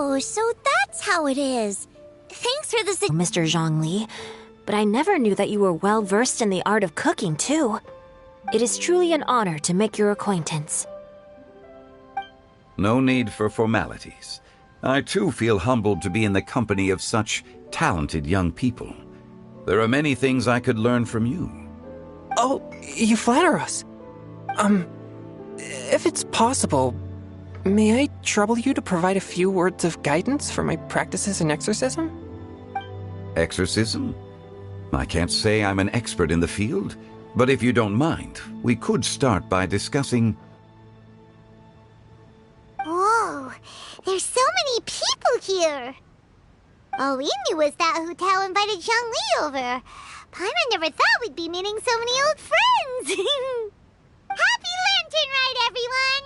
Oh, so that's how it is. Thanks for the Mr. Zhongli, but I never knew that you were well versed in the art of cooking, too. It is truly an honor to make your acquaintance. No need for formalities. I too feel humbled to be in the company of such talented young people. There are many things I could learn from you. Oh, you flatter us. If it's possible, may I trouble you to provide a few words of guidance for my practices in exorcism? Exorcism? I can't say I'm an expert in the field, but if you don't mind, we could start by discussing... Whoa, there's so many people here. All we knew was that Hu Tao invited Zhongli over. Paimon never thought we'd be meeting so many old friends. Happy Lantern Ride, everyone!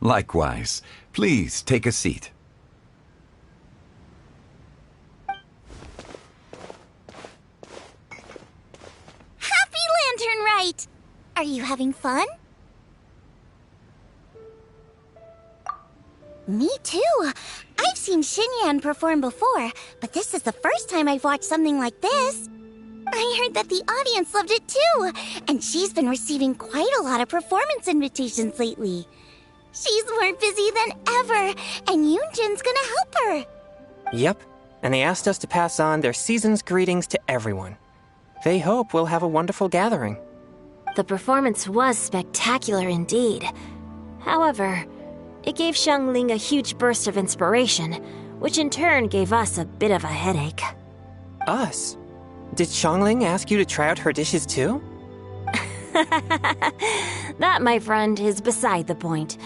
Likewise. Please take a seat. Happy Lantern Rite! Are you having fun? Me too. I've seen Xinyan perform before, but this is the first time I've watched something like this. I heard that the audience loved it too, and she's been receiving quite a lot of performance invitations lately. She's more busy than ever, and Yoonjin's gonna help her. Yep, and they asked us to pass on their season's greetings to everyone. They hope we'll have a wonderful gathering. The performance was spectacular indeed. However, it gave Xiangling a huge burst of inspiration, which in turn gave us a bit of a headache. Us? Did Xiangling ask you to try out her dishes too? That, my friend, is beside the point.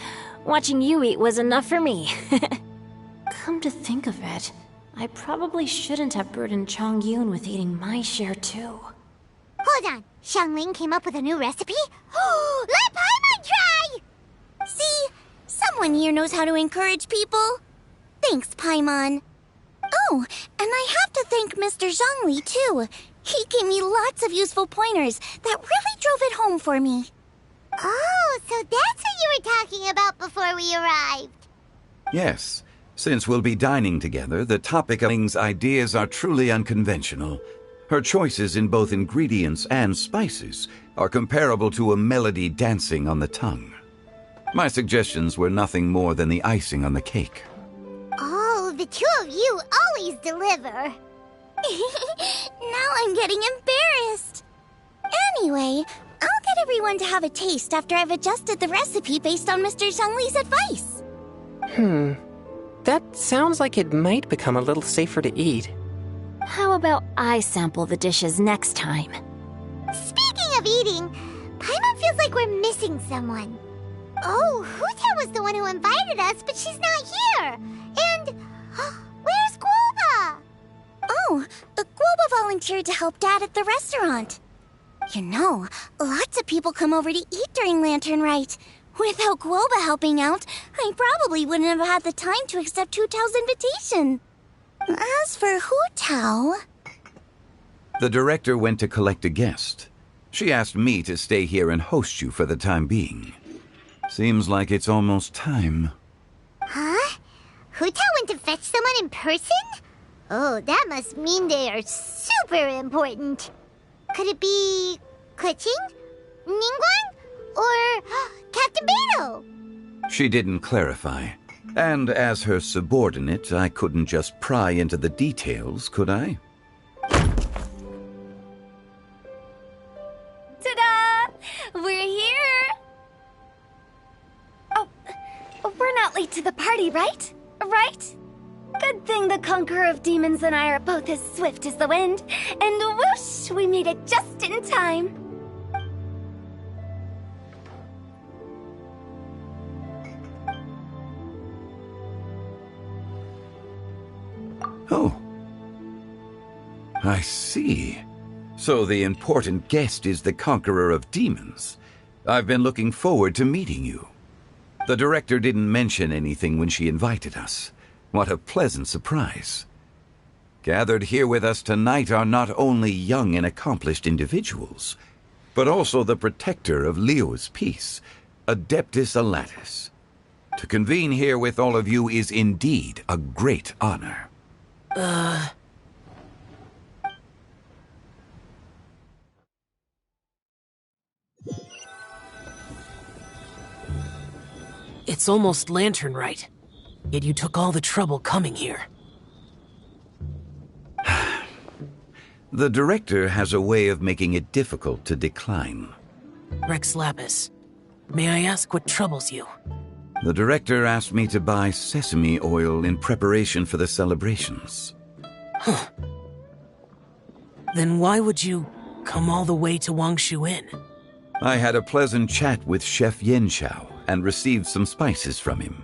Watching you eat was enough for me. Come to think of it, I probably shouldn't have burdened Chongyun with eating my share too. Hold on, Xiangling came up with a new recipe? Let Paimon try! See? Someone here knows how to encourage people. Thanks, Paimon. Oh, and I have to thank Mr. Zhongli, too. He gave me lots of useful pointers that really drove it home for me. Oh, so that's what you were talking about before we arrived. Yes. Since we'll be dining together, the topic of Ling's ideas are truly unconventional. Her choices in both ingredients and spices are comparable to a melody dancing on the tongue. My suggestions were nothing more than the icing on the cake. Oh, the two of you always deliver. Now I'm getting embarrassed. Anyway, I'll get everyone to have a taste after I've adjusted the recipe based on Mr. Zhongli's advice. That sounds like it might become a little safer to eat. How about I sample the dishes next time? Speaking of eating, Paimon feels like we're missing someone. Oh, Hu was the one who invited us, but she's not here. And where's Guoba? Oh, Guoba volunteered to help Dad at the restaurant. You know, lots of people come over to eat during Lantern Rite. Without Guoba helping out, I probably wouldn't have had the time to accept Hu Tao's invitation. As for Hu Tao... The director went to collect a guest. She asked me to stay here and host you for the time being. Seems like it's almost time. Huh? Hu Tao went to fetch someone in person? Oh, that must mean they are super important. Could it be... Keqing? Ningguang? Or Captain Beto? She didn't clarify. And as her subordinate, I couldn't just pry into the details, could I? late to the party, right? Right? Good thing the Conqueror of Demons and I are both as swift as the wind, and whoosh, we made it just in time. Oh. I see. So the important guest is the Conqueror of Demons. I've been looking forward to meeting you. The director didn't mention anything when she invited us. What a pleasant surprise. Gathered here with us tonight are not only young and accomplished individuals, but also the protector of Leo's peace, Adeptus Alatus. To convene here with all of you is indeed a great honor. It's almost lantern right. Yet you took all the trouble coming here. The director has a way of making it difficult to decline. Rex Lapis, may I ask what troubles you? The director asked me to buy sesame oil in preparation for the celebrations. Huh. Then why would you come all the way to Wangshu Inn? I had a pleasant chat with Chef Yenchao and received some spices from him.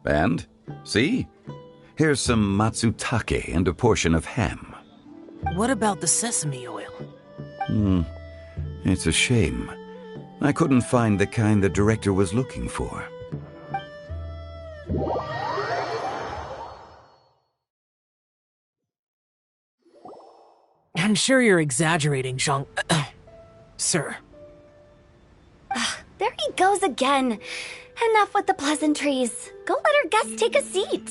And, see? Here's some matsutake and a portion of ham. What about the sesame oil? It's a shame. I couldn't find the kind the director was looking for. I'm sure you're exaggerating, Zhang... Sir. There he goes again. Enough with the pleasantries. Go let our guests take a seat.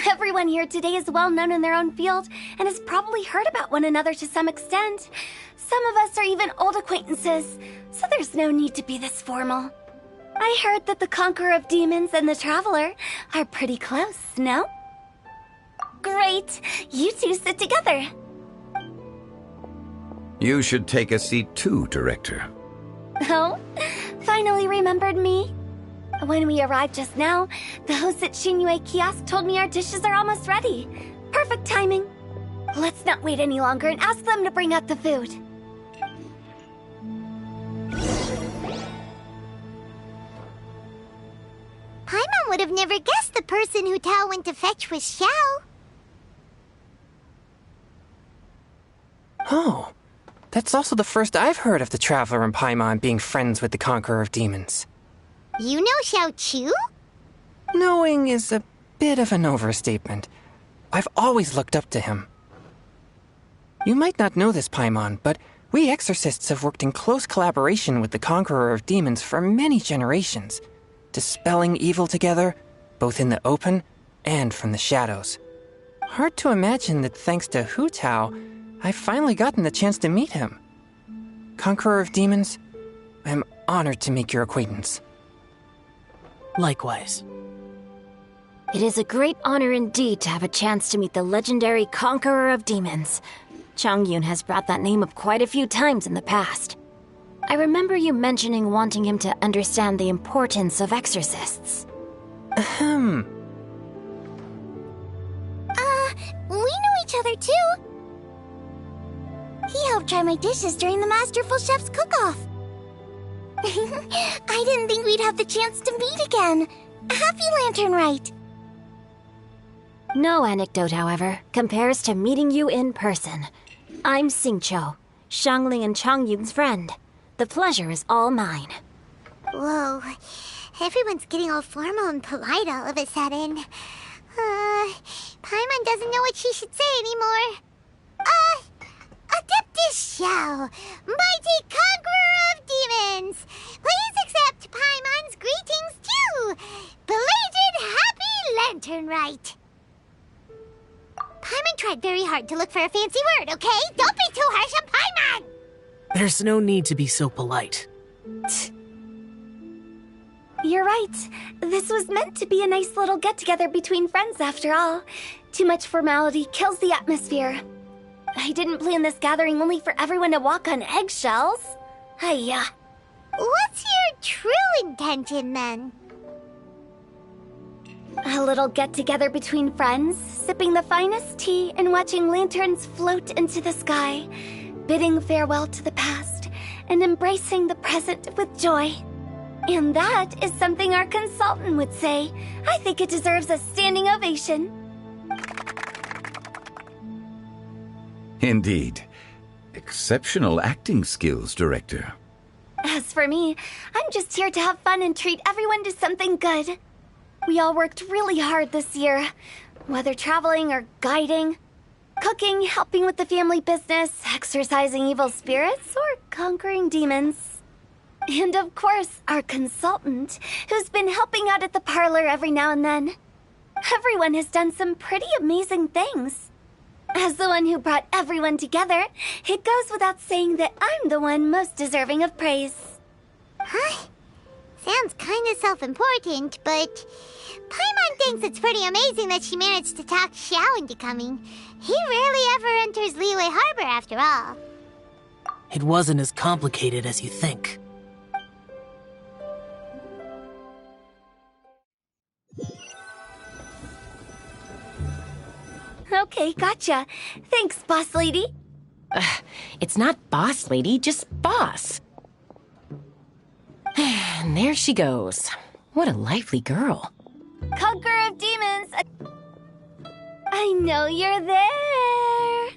Everyone here today is well known in their own field and has probably heard about one another to some extent. Some of us are even old acquaintances, so there's no need to be this formal. I heard that the Conqueror of Demons and the Traveler are pretty close, no? Great! You two sit together. You should take a seat too, Director. Oh? Finally remembered me? When we arrived just now, the host at Xinyue Kiosk told me our dishes are almost ready. Perfect timing. Let's not wait any longer and ask them to bring out the food. Paimon would have never guessed the person who Tao went to fetch was Xiao. Oh, that's also the first I've heard of the Traveler and Paimon being friends with the Conqueror of Demons. You know Xiao Chu? Knowing is a bit of an overstatement. I've always looked up to him. You might not know this, Paimon, but we exorcists have worked in close collaboration with the Conqueror of Demons for many generations, dispelling evil together, both in the open and from the shadows. Hard to imagine that thanks to Hu Tao, I've finally gotten the chance to meet him. Conqueror of Demons, I'm honored to make your acquaintance. Likewise. It is a great honor indeed to have a chance to meet the legendary Conqueror of Demons. Changyun has brought that name up quite a few times in the past. I remember you mentioning wanting him to understand the importance of exorcists. We know each other too. He helped try my dishes during the Masterful Chef's cook-off. I didn't think we'd have the chance to meet again. Happy Lantern Rite! No anecdote, however, compares to meeting you in person. I'm Xingqiu, Shangling and Changyun's friend. The pleasure is all mine. Whoa, everyone's getting all formal and polite all of a sudden. Paimon doesn't know what she should say anymore. Adeptus Xiao, mighty Conqueror of Demons, please accept Paimon's greetings too. Belated Happy Lantern Rite. Paimon tried very hard to look for a fancy word, okay? Don't be too harsh on Paimon! There's no need to be so polite. You're right. This was meant to be a nice little get-together between friends after all. Too much formality kills the atmosphere. I didn't plan this gathering only for everyone to walk on eggshells. Hiya. What's your true intention, then? A little get-together between friends, sipping the finest tea and watching lanterns float into the sky, bidding farewell to the past and embracing the present with joy. And that is something our consultant would say. I think it deserves a standing ovation. Indeed. Exceptional acting skills, Director. As for me, I'm just here to have fun and treat everyone to something good. We all worked really hard this year, whether traveling or guiding, cooking, helping with the family business, exorcising evil spirits, or conquering demons. And of course, our consultant, who's been helping out at the parlor every now and then. Everyone has done some pretty amazing things. As the one who brought everyone together, it goes without saying that I'm the one most deserving of praise. Huh? Sounds kinda self-important, but Paimon thinks it's pretty amazing that she managed to talk Xiao into coming. He rarely ever enters Liyue Harbor after all. It wasn't as complicated as you think. Okay, gotcha. Thanks, boss lady. It's not boss lady, just boss. And there she goes. What a lively girl. Conqueror of demons! I know you're there!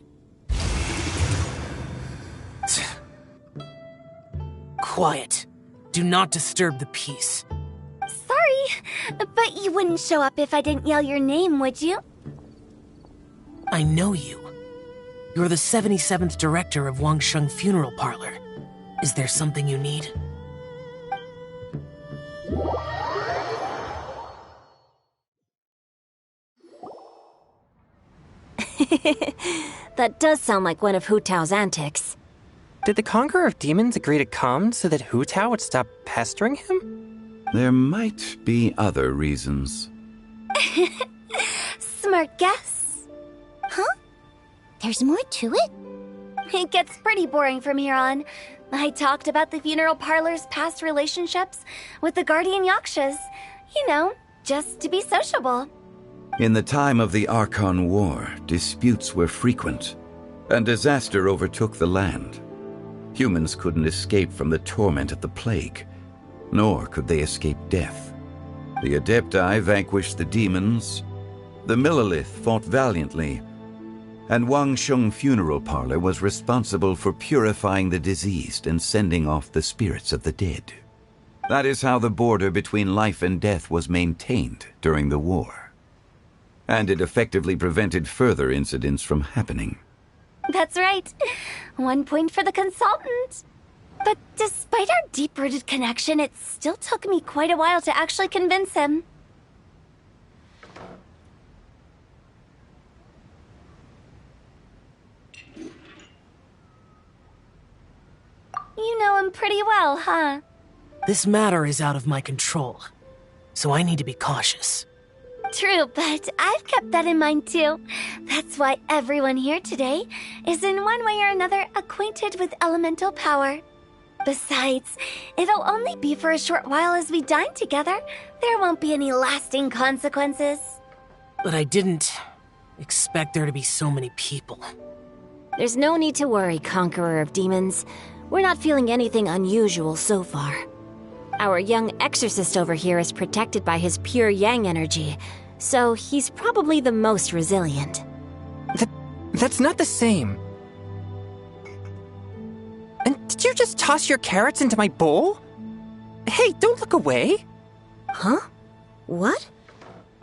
Quiet. Do not disturb the peace. Sorry, but you wouldn't show up if I didn't yell your name, would you? I know you. You're the 77th director of Wangsheng Funeral Parlor. Is there something you need? That does sound like one of Hu Tao's antics. Did the Conqueror of Demons agree to come so that Hu Tao would stop pestering him? There might be other reasons. Smart guess. Huh? There's more to it? It gets pretty boring from here on. I talked about the funeral parlor's past relationships with the guardian yakshas. You know, just to be sociable. In the time of the Archon War, disputes were frequent, and disaster overtook the land. Humans couldn't escape from the torment of the plague, nor could they escape death. The Adepti vanquished the demons, the Millelith fought valiantly, and Wangsheng Funeral Parlor was responsible for purifying the diseased and sending off the spirits of the dead. That is how the border between life and death was maintained during the war. And it effectively prevented further incidents from happening. That's right. 1 point for the consultant. But despite our deep-rooted connection, it still took me quite a while to actually convince him. You know him pretty well, huh? This matter is out of my control, so I need to be cautious. True, but I've kept that in mind too. That's why everyone here today is in one way or another acquainted with elemental power. Besides, it'll only be for a short while as we dine together. There won't be any lasting consequences. But I didn't expect there to be so many people. There's no need to worry, Conqueror of Demons. We're not feeling anything unusual so far. Our young exorcist over here is protected by his pure yang energy, so he's probably the most resilient. That's not the same. And did you just toss your carrots into my bowl? Hey, don't look away. Huh? What?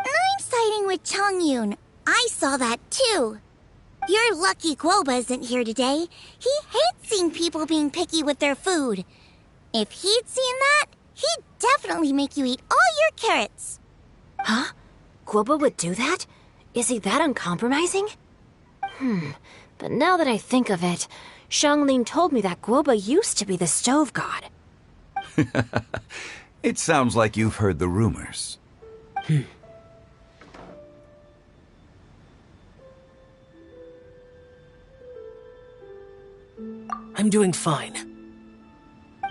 I'm siding with Chongyun. I saw that too. You're lucky Guoba isn't here today. He hates seeing people being picky with their food. If he'd seen that, he'd definitely make you eat all your carrots. Huh? Guoba would do that? Is he that uncompromising? But now that I think of it, Xianglin told me that Guoba used to be the stove god. It sounds like you've heard the rumors. I'm doing fine.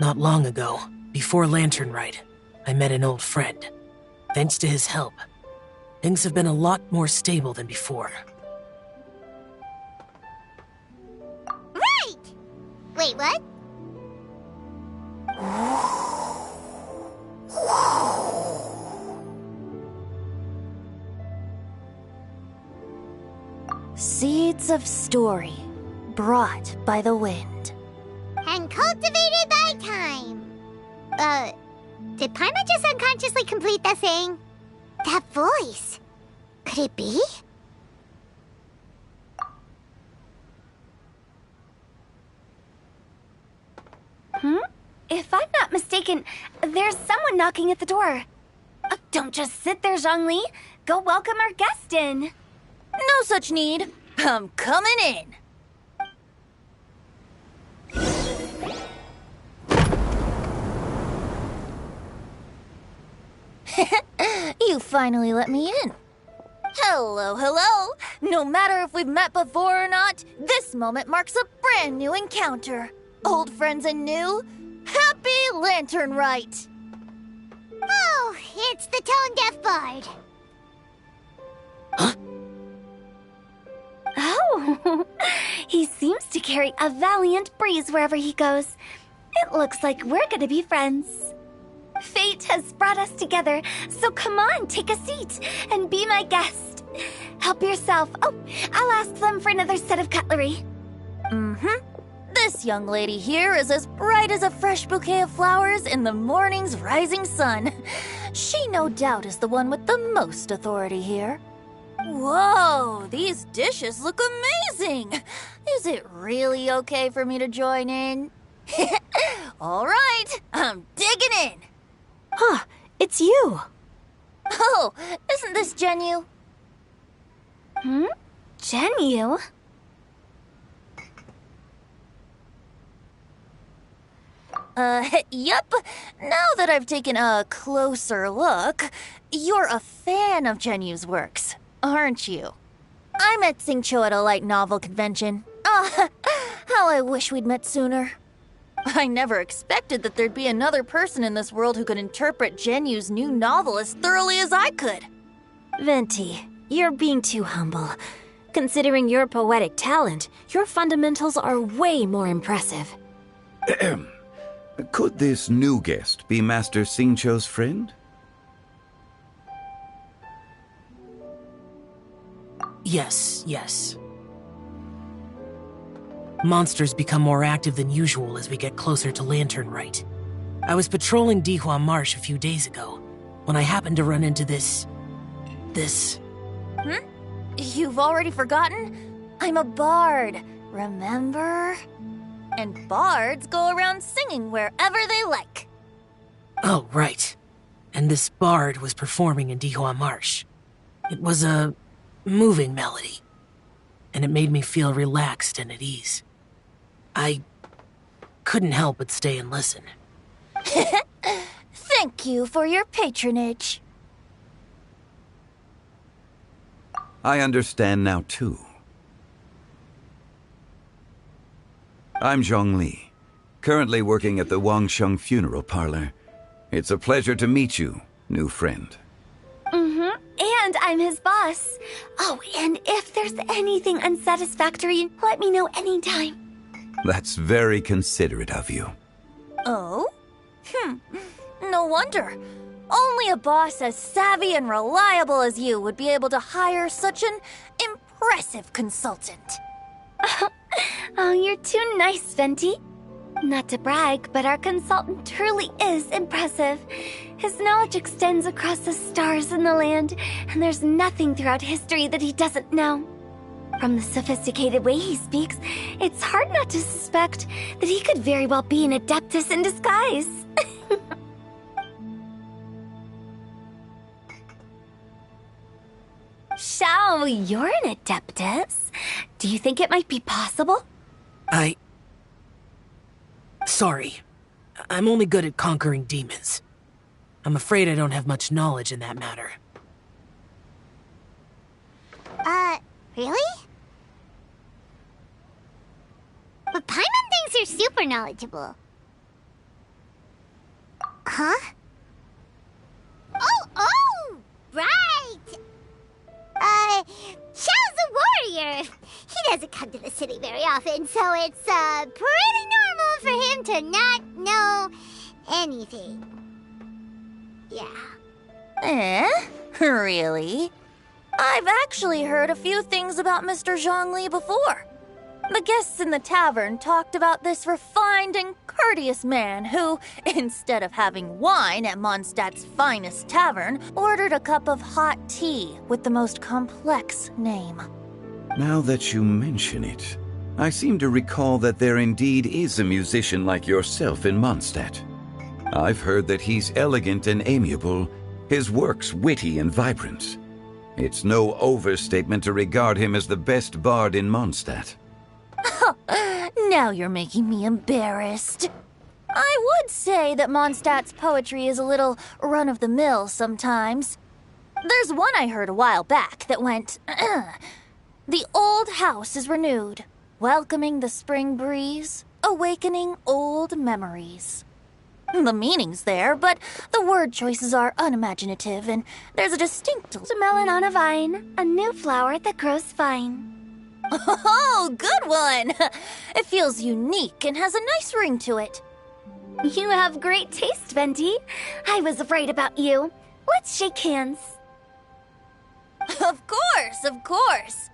Not long ago, before Lantern Rite, I met an old friend. Thanks to his help, Things have been a lot more stable than before. Right! Wait, what? Seeds of story, brought by the wind. And cultivated by time. Did Paimon just unconsciously complete the thing? That voice. Could it be? If I'm not mistaken, there's someone knocking at the door. Don't just sit there, Zhongli. Go welcome our guest in. No such need. I'm coming in. You finally let me in. Hello, hello. No matter if we've met before or not, this moment marks a brand new encounter. Old friends and new. Happy Lantern Rite. Oh, it's the tone-deaf bard. Oh, he seems to carry a valiant breeze wherever he goes. It looks like we're gonna be friends. Fate has brought us together, so come on, take a seat and be my guest. Help yourself. Oh, I'll ask them for another set of cutlery. This young lady here is as bright as a fresh bouquet of flowers in the morning's rising sun. She no doubt is the one with the most authority here. Whoa, these dishes look amazing! Is it really okay for me to join in? All right, I'm digging in. Huh, it's you. Oh, isn't this Genu? Genu? Yep. Now that I've taken a closer look, you're a fan of Genu's works, aren't you? I met Xingqiu at a light novel convention. How I wish we'd met sooner. I never expected that there'd be another person in this world who could interpret Genu's new novel as thoroughly as I could. Venti, you're being too humble. Considering your poetic talent, your fundamentals are way more impressive. Could this new guest be Master Xingqiu's friend? Yes. Monsters become more active than usual as we get closer to Lantern Rite. I was patrolling Dihua Marsh a few days ago when I happened to run into this... You've already forgotten? I'm a bard, remember? And bards go around singing wherever they like. Oh, right. And this bard was performing in Dihua Marsh. It was a moving melody, and it made me feel relaxed and at ease. I couldn't help but stay and listen. Thank you for your patronage. I understand now, too. I'm Zhongli, currently working at the Wangsheng Funeral Parlor. It's a pleasure to meet you, new friend. And I'm his boss. Oh, and if there's anything unsatisfactory, let me know anytime. That's very considerate of you. Oh? No wonder. Only a boss as savvy and reliable as you would be able to hire such an impressive consultant. Oh, you're too nice, Venti. Not to brag, but our consultant truly is impressive. His knowledge extends across the stars and the land, and there's nothing throughout history that he doesn't know. From the sophisticated way he speaks, it's hard not to suspect that he could very well be an adeptus in disguise. Shao, you're an adeptus. Do you think it might be possible? Sorry. I'm only good at conquering demons. I'm afraid I don't have much knowledge in that matter. Really? But Paimon thinks you're super knowledgeable. Huh? Oh, right! courier. He doesn't come to the city very often, so it's pretty normal for him to not know anything. Yeah. Really? I've actually heard a few things about Mr. Zhongli before. The guests in the tavern talked about this refined and courteous man who, instead of having wine at Mondstadt's finest tavern, ordered a cup of hot tea with the most complex name. Now that you mention it, I seem to recall that there indeed is a musician like yourself in Mondstadt. I've heard that he's elegant and amiable, his works witty and vibrant. It's no overstatement to regard him as the best bard in Mondstadt. Now you're making me embarrassed. I would say that Mondstadt's poetry is a little run-of-the-mill sometimes. There's one I heard a while back that went, "The old house is renewed, welcoming the spring breeze, awakening old memories." The meaning's there, but the word choices are unimaginative, and there's a distinct melon on a vine, a new flower that grows fine. Oh, good one! It feels unique and has a nice ring to it. You have great taste, Venti. I was afraid about you. Let's shake hands. Of course, of course.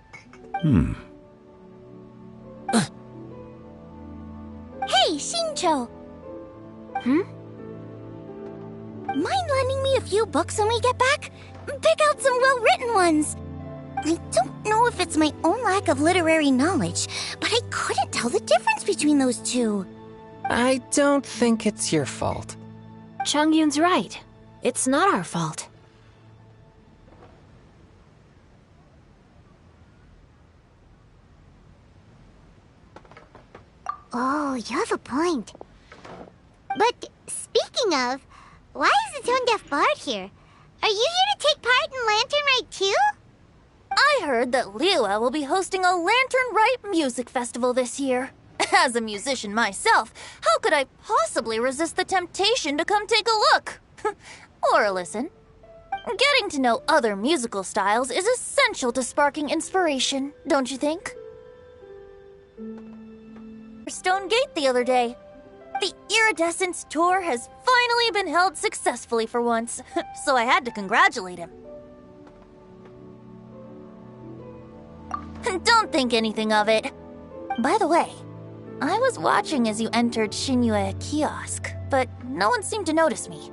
Hey, Shincho! Mind lending me a few books when we get back? Pick out some well-written ones. I don't know if it's my own lack of literary knowledge, but I couldn't tell the difference between those two. I don't think it's your fault. Changyun's right. It's not our fault. Oh, you have a point. But speaking of, why is the tone-deaf bard here? Are you here to take part in Lantern Rite too? I heard that Liua will be hosting a Lantern Rite music festival this year. As a musician myself, how could I possibly resist the temptation to come take a look? Or listen. Getting to know other musical styles is essential to sparking inspiration, don't you think? Stone Gate the other day. The Iridescence tour has finally been held successfully for once, so I had to congratulate him. Don't think anything of it. By the way, I was watching as you entered Shinyue Kiosk, but no one seemed to notice me.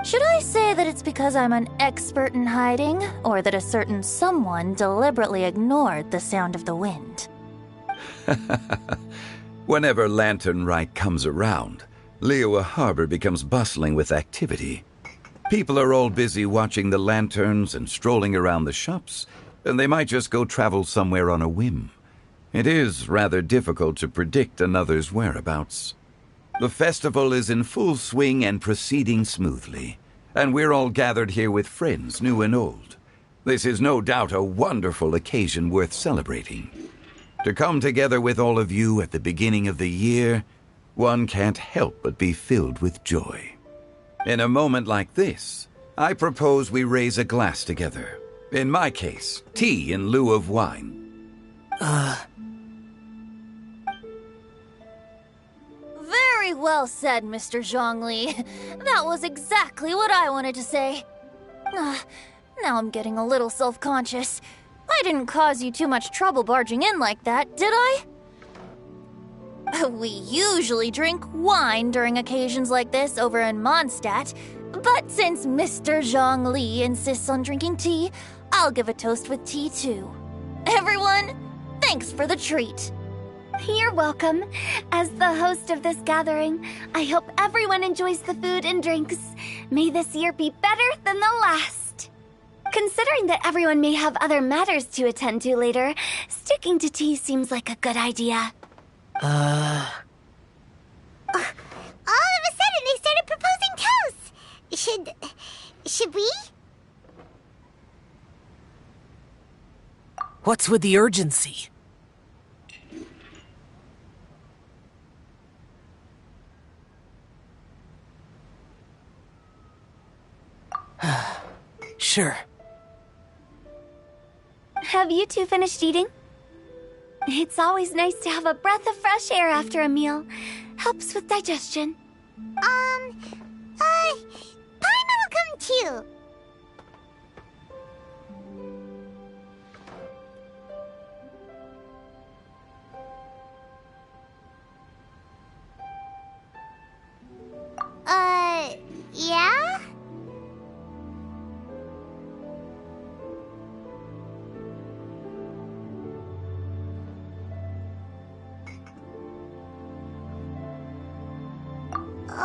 Should I say that it's because I'm an expert in hiding, or that a certain someone deliberately ignored the sound of the wind? Whenever Lantern Rite comes around, Liua Harbor becomes bustling with activity. People are all busy watching the lanterns and strolling around the shops, and they might just go travel somewhere on a whim. It is rather difficult to predict another's whereabouts. The festival is in full swing and proceeding smoothly, and we're all gathered here with friends, new and old. This is no doubt a wonderful occasion worth celebrating. To come together with all of you at the beginning of the year, one can't help but be filled with joy. In a moment like this, I propose we raise a glass together. In my case, tea in lieu of wine. Very well said, Mr. Zhongli. That was exactly what I wanted to say. Now I'm getting a little self-conscious. I didn't cause you too much trouble barging in like that, did I? We usually drink wine during occasions like this over in Mondstadt, but since Mr. Zhongli insists on drinking tea, I'll give a toast with tea too. Everyone, thanks for the treat. You're welcome. As the host of this gathering, I hope everyone enjoys the food and drinks. May this year be better than the last. Considering that everyone may have other matters to attend to later, sticking to tea seems like a good idea. All of a sudden, they started proposing toasts. Should we? What's with the urgency? Sure. Have you two finished eating? It's always nice to have a breath of fresh air after a meal. Helps with digestion. Paimon will come too. Yeah?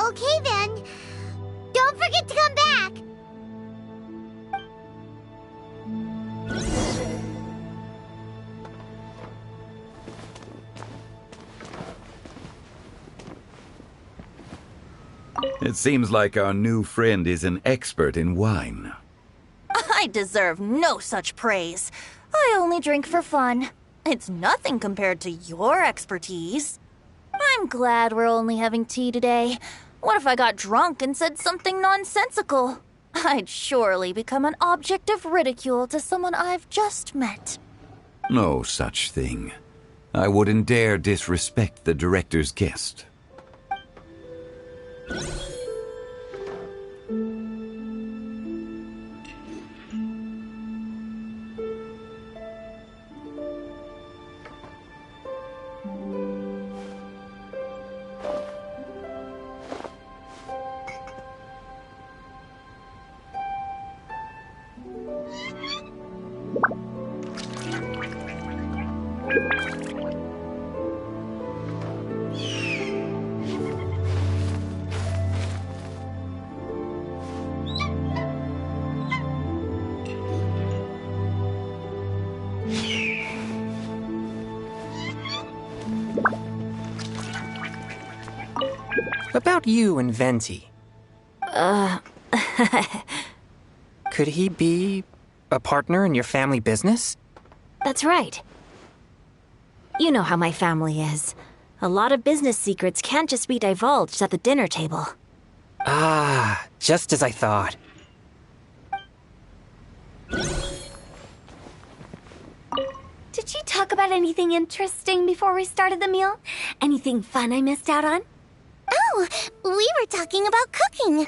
Okay then. Don't forget to come back. It seems like our new friend is an expert in wine. I deserve no such praise. I only drink for fun. It's nothing compared to your expertise. I'm glad we're only having tea today. What if I got drunk and said something nonsensical? I'd surely become an object of ridicule to someone I've just met. No such thing. I wouldn't dare disrespect the director's guest. About you and Venti. Could he be a partner in your family business? That's right. You know how my family is. A lot of business secrets can't just be divulged at the dinner table. Ah, just as I thought. Did you talk about anything interesting before we started the meal? Anything fun I missed out on? Oh, we were talking about cooking.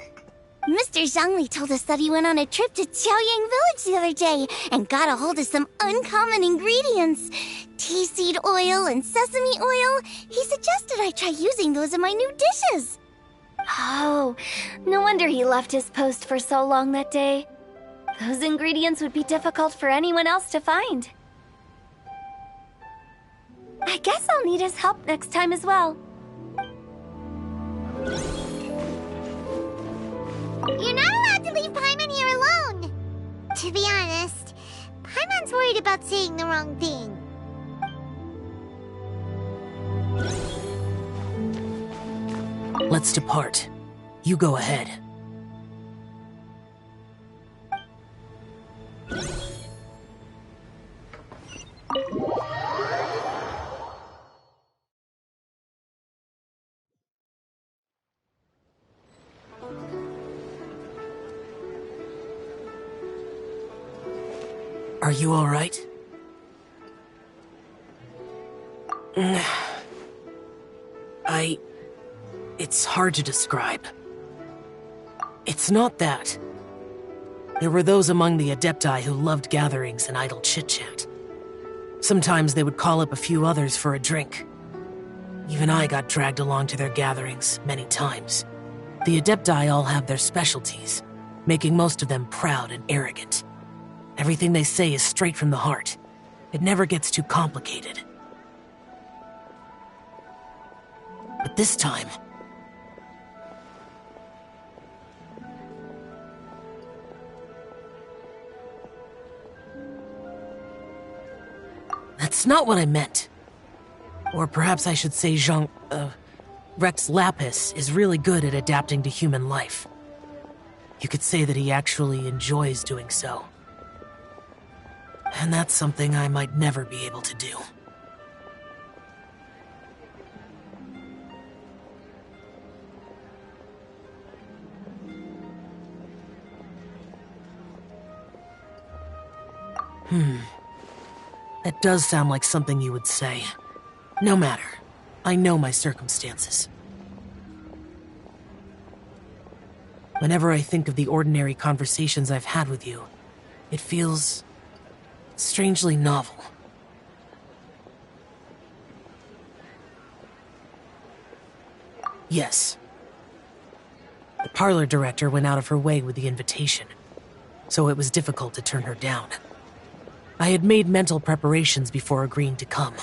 Mr. Zhangli told us that he went on a trip to Qiaoyang Village the other day and got a hold of some uncommon ingredients. Tea seed oil and sesame oil. He suggested I try using those in my new dishes. Oh, no wonder he left his post for so long that day. Those ingredients would be difficult for anyone else to find. I guess I'll need his help next time as well. You're not allowed to leave Paimon here alone. To be honest, Paimon's worried about saying the wrong thing. Let's depart. You go ahead. Are you all right? It's hard to describe. It's not that. There were those among the Adepti who loved gatherings and idle chit-chat. Sometimes they would call up a few others for a drink. Even I got dragged along to their gatherings many times. The Adepti all have their specialties, making most of them proud and arrogant. Everything they say is straight from the heart. It never gets too complicated. But this time... That's not what I meant. Or perhaps I should say Rex Lapis is really good at adapting to human life. You could say that he actually enjoys doing so. And that's something I might never be able to do. That does sound like something you would say. No matter. I know my circumstances. Whenever I think of the ordinary conversations I've had with you, it feels strangely novel. Yes. The parlor director went out of her way with the invitation, so it was difficult to turn her down. I had made mental preparations before agreeing to come.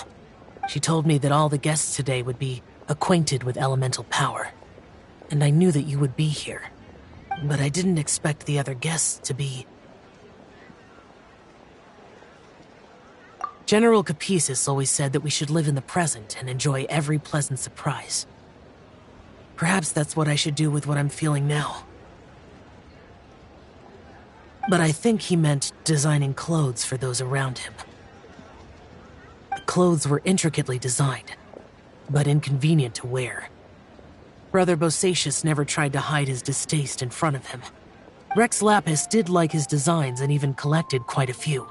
She told me that all the guests today would be acquainted with elemental power, and I knew that you would be here. But I didn't expect the other guests to be... General Capisis always said that we should live in the present and enjoy every pleasant surprise. Perhaps that's what I should do with what I'm feeling now. But I think he meant designing clothes for those around him. The clothes were intricately designed, but inconvenient to wear. Brother Bosacius never tried to hide his distaste in front of him. Rex Lapis did like his designs and even collected quite a few.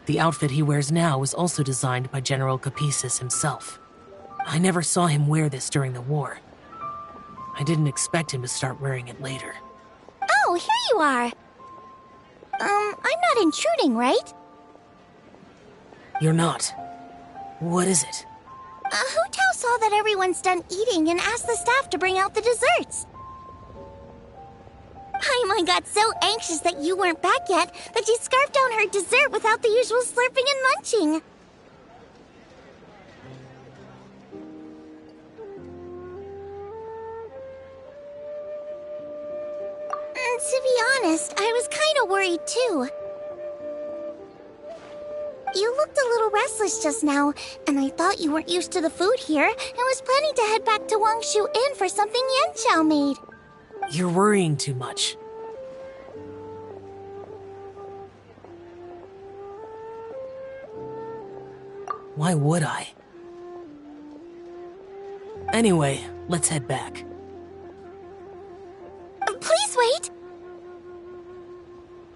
The outfit he wears now was also designed by General Capisis himself. I never saw him wear this during the war. I didn't expect him to start wearing it later. Oh, here you are. I'm not intruding, right? You're not. What is it? Hu Tao saw that everyone's done eating and asked the staff to bring out the desserts. Paimon got so anxious that you weren't back yet that she scarfed down her dessert without the usual slurping and munching. To be honest, I was kind of worried too. You looked a little restless just now, and I thought you weren't used to the food here and was planning to head back to Wangshu Inn for something Yanxiao made. You're worrying too much. Why would I? Anyway, let's head back. Please wait!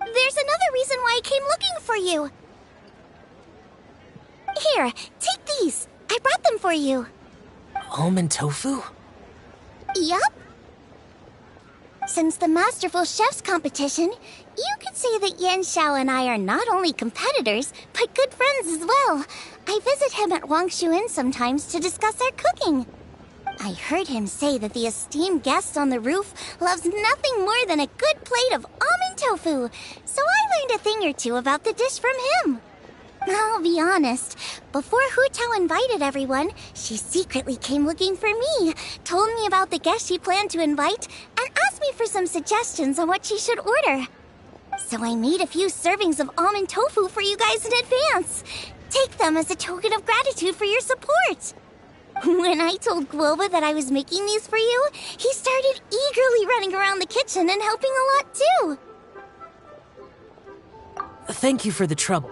There's another reason why I came looking for you. Here, take these. I brought them for you. Almond tofu? Yup. Since the Masterful Chef's competition, you could say that Yanxiao and I are not only competitors, but good friends as well. I visit him at Wangshu Inn sometimes to discuss our cooking. I heard him say that the esteemed guest on the roof loves nothing more than a good plate of almond tofu, so I learned a thing or two about the dish from him. I'll be honest, before Hu Tao invited everyone, she secretly came looking for me, told me about the guests she planned to invite, and asked me for some suggestions on what she should order. So I made a few servings of almond tofu for you guys in advance. Take them as a token of gratitude for your support. When I told Guoba that I was making these for you, he started eagerly running around the kitchen and helping a lot too. Thank you for the trouble.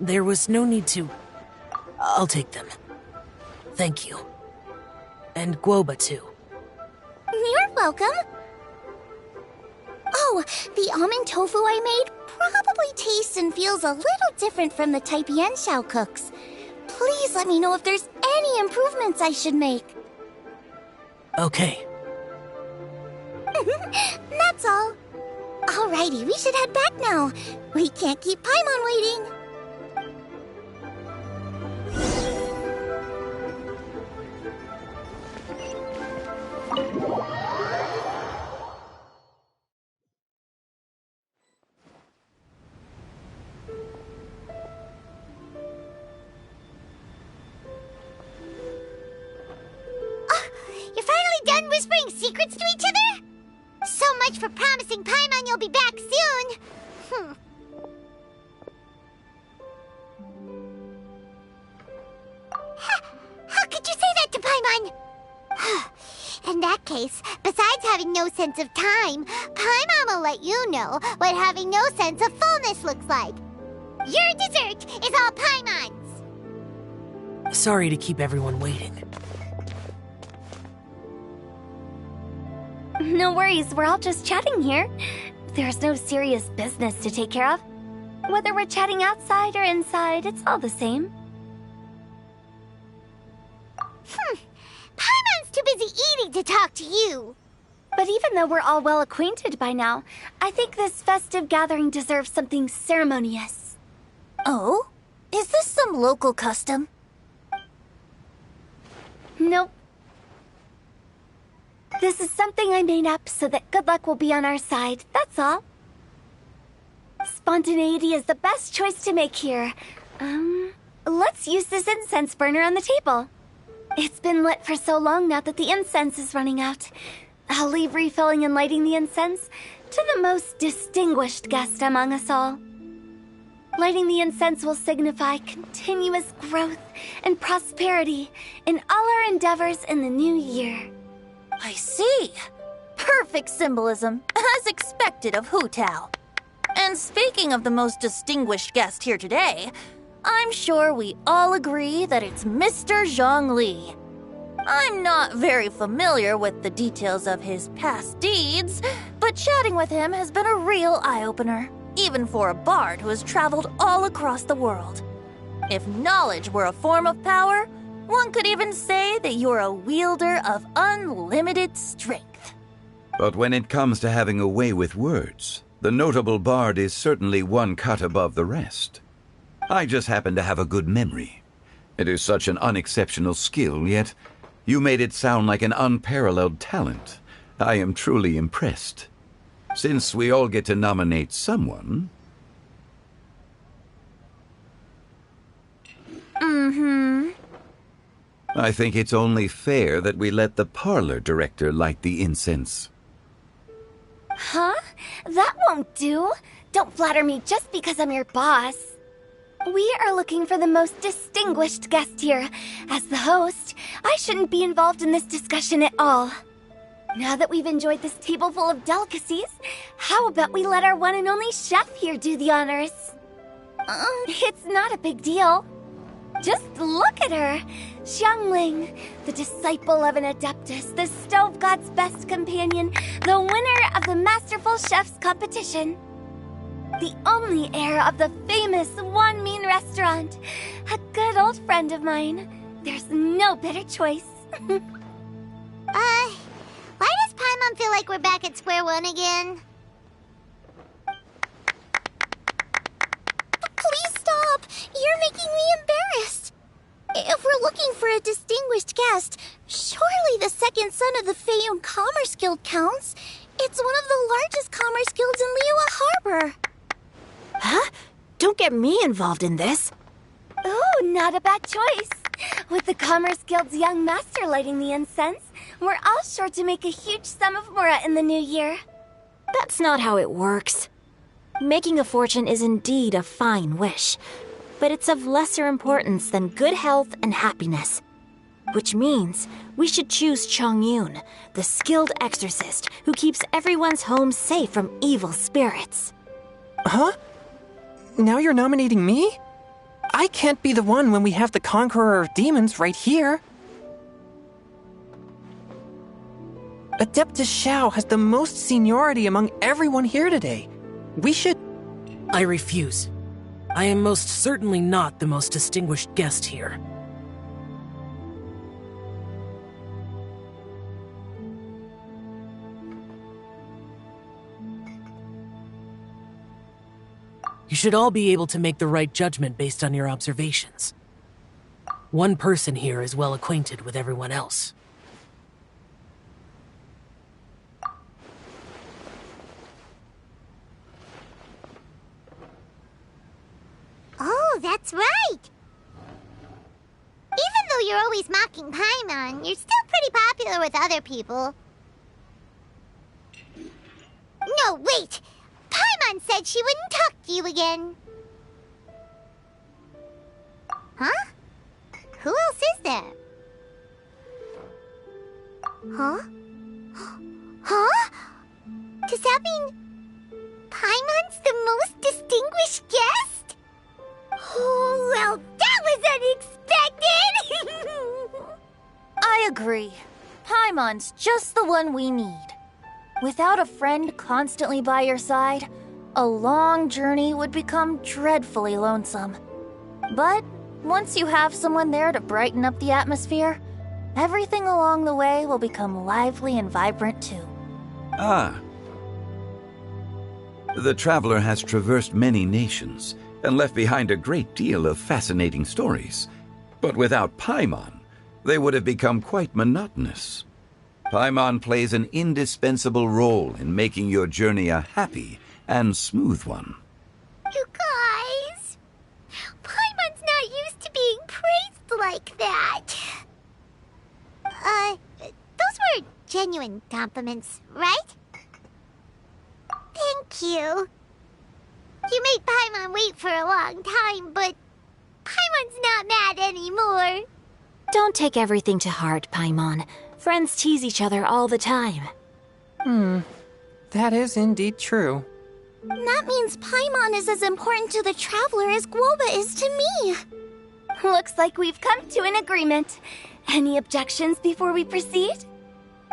There was no need to... I'll take them. Thank you. And Guoba too. You're welcome. Oh, the almond tofu I made probably tastes and feels a little different from the type Yanxiao cooks. Please let me know if there's any improvements I should make. Okay. That's all. Alrighty, we should head back now. We can't keep Paimon waiting. You're finally done whispering secrets to each other? So much for promising Paimon you'll be back soon. How could you say that to Paimon? In that case, besides having no sense of time, Paimon will let you know what having no sense of fullness looks like. Your dessert is all Paimon's. Sorry to keep everyone waiting. No worries, we're all just chatting here. There's no serious business to take care of. Whether we're chatting outside or inside, it's all the same. Paimon's too busy eating to talk to you. But even though we're all well acquainted by now, I think this festive gathering deserves something ceremonious. Oh? Is this some local custom? Nope. This is something I made up so that good luck will be on our side, that's all. Spontaneity is the best choice to make here. Let's use this incense burner on the table. It's been lit for so long now that the incense is running out. I'll leave refilling and lighting the incense to the most distinguished guest among us all. Lighting the incense will signify continuous growth and prosperity in all our endeavors in the new year. I see. Perfect symbolism, as expected of Hu Tao. And speaking of the most distinguished guest here today, I'm sure we all agree that it's Mr. Zhongli. I'm not very familiar with the details of his past deeds, but chatting with him has been a real eye-opener, even for a bard who has traveled all across the world. If knowledge were a form of power, one could even say that you're a wielder of unlimited strength. But when it comes to having a way with words, the notable bard is certainly one cut above the rest. I just happen to have a good memory. It is such an unexceptional skill, yet you made it sound like an unparalleled talent. I am truly impressed. Since we all get to nominate someone... I think it's only fair that we let the parlor director light the incense. Huh? That won't do. Don't flatter me just because I'm your boss. We are looking for the most distinguished guest here. As the host, I shouldn't be involved in this discussion at all. Now that we've enjoyed this table full of delicacies, how about we let our one and only chef here do the honors? It's not a big deal. Just look at her. Xiangling, the disciple of an adeptus, the stove god's best companion, the winner of the Masterful Chef's competition. The only heir of the famous One Mean restaurant. A good old friend of mine. There's no better choice. Why does Paimon feel like we're back at square one again? Please stop! You're making me embarrassed. If we're looking for a distinguished guest, surely the second son of the Feiyun Commerce Guild counts. It's one of the largest commerce guilds in Liyue Harbor. Huh? Don't get me involved in this. Oh, not a bad choice. With the Commerce Guild's young master lighting the incense, we're all sure to make a huge sum of mora in the new year. That's not how it works. Making a fortune is indeed a fine wish, but it's of lesser importance than good health and happiness. Which means we should choose Chongyun, the skilled exorcist who keeps everyone's home safe from evil spirits. Huh? Now you're nominating me? I can't be the one when we have the Conqueror of Demons right here. Adeptus Xiao has the most seniority among everyone here today. We should... I refuse. I am most certainly not the most distinguished guest here. You should all be able to make the right judgment based on your observations. One person here is well acquainted with everyone else. Oh, that's right! Even though you're always mocking Paimon, you're still pretty popular with other people. No, wait! Paimon said she wouldn't talk to you again. Huh? Who else is there? Huh? Huh? Does that mean Paimon's the most distinguished guest? Oh, well, that was unexpected! I agree. Paimon's just the one we need. Without a friend constantly by your side, a long journey would become dreadfully lonesome. But once you have someone there to brighten up the atmosphere, everything along the way will become lively and vibrant too. Ah. The traveler has traversed many nations and left behind a great deal of fascinating stories. But without Paimon, they would have become quite monotonous. Paimon plays an indispensable role in making your journey a happy and smooth one. You guys, Paimon's not used to being praised like that. Those were genuine compliments, right? Thank you. You made Paimon wait for a long time, but Paimon's not mad anymore. Don't take everything to heart, Paimon. Friends tease each other all the time. That is indeed true. That means Paimon is as important to the traveler as Guoba is to me. Looks like we've come to an agreement. Any objections before we proceed?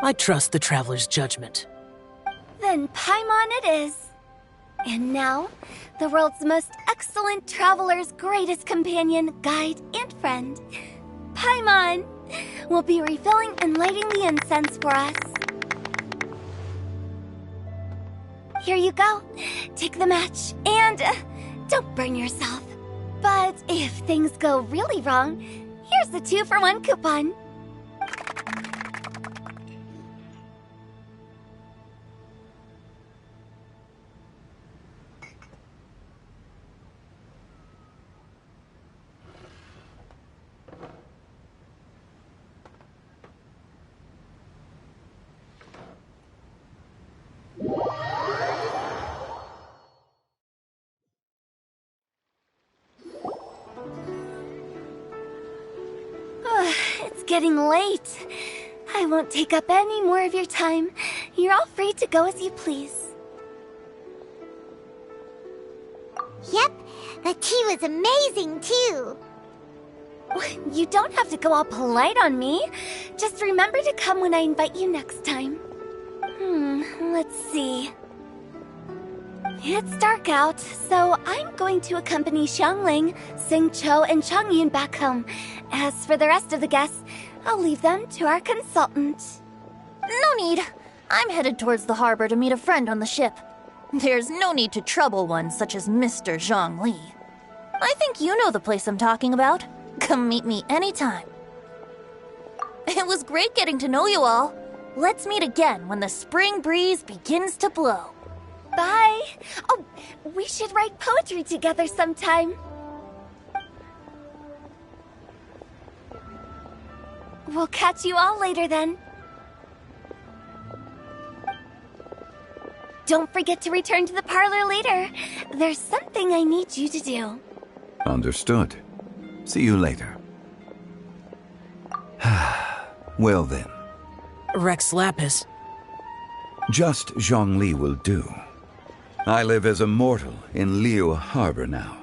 I trust the traveler's judgment. Then Paimon it is. And now, the world's most excellent traveler's greatest companion, guide, and friend, Paimon, will be refilling and lighting the incense for us. Here you go. Take the match, and don't burn yourself. But if things go really wrong, here's the 2-for-1 coupon. It's getting late. I won't take up any more of your time. You're all free to go as you please. Yep, the tea was amazing too. You don't have to go all polite on me. Just remember to come when I invite you next time. Let's see. It's dark out, so I'm going to accompany Xiangling, Xingqiu, and Changyun back home. As for the rest of the guests, I'll leave them to our consultant. No need. I'm headed towards the harbor to meet a friend on the ship. There's no need to trouble one such as Mr. Zhongli. I think you know the place I'm talking about. Come meet me anytime. It was great getting to know you all. Let's meet again when the spring breeze begins to blow. Bye. Oh, we should write poetry together sometime. We'll catch you all later then. Don't forget to return to the parlor later. There's something I need you to do. Understood. See you later. Well then. Rex Lapis. Just Zhongli will do. I live as a mortal in Liu Harbor now.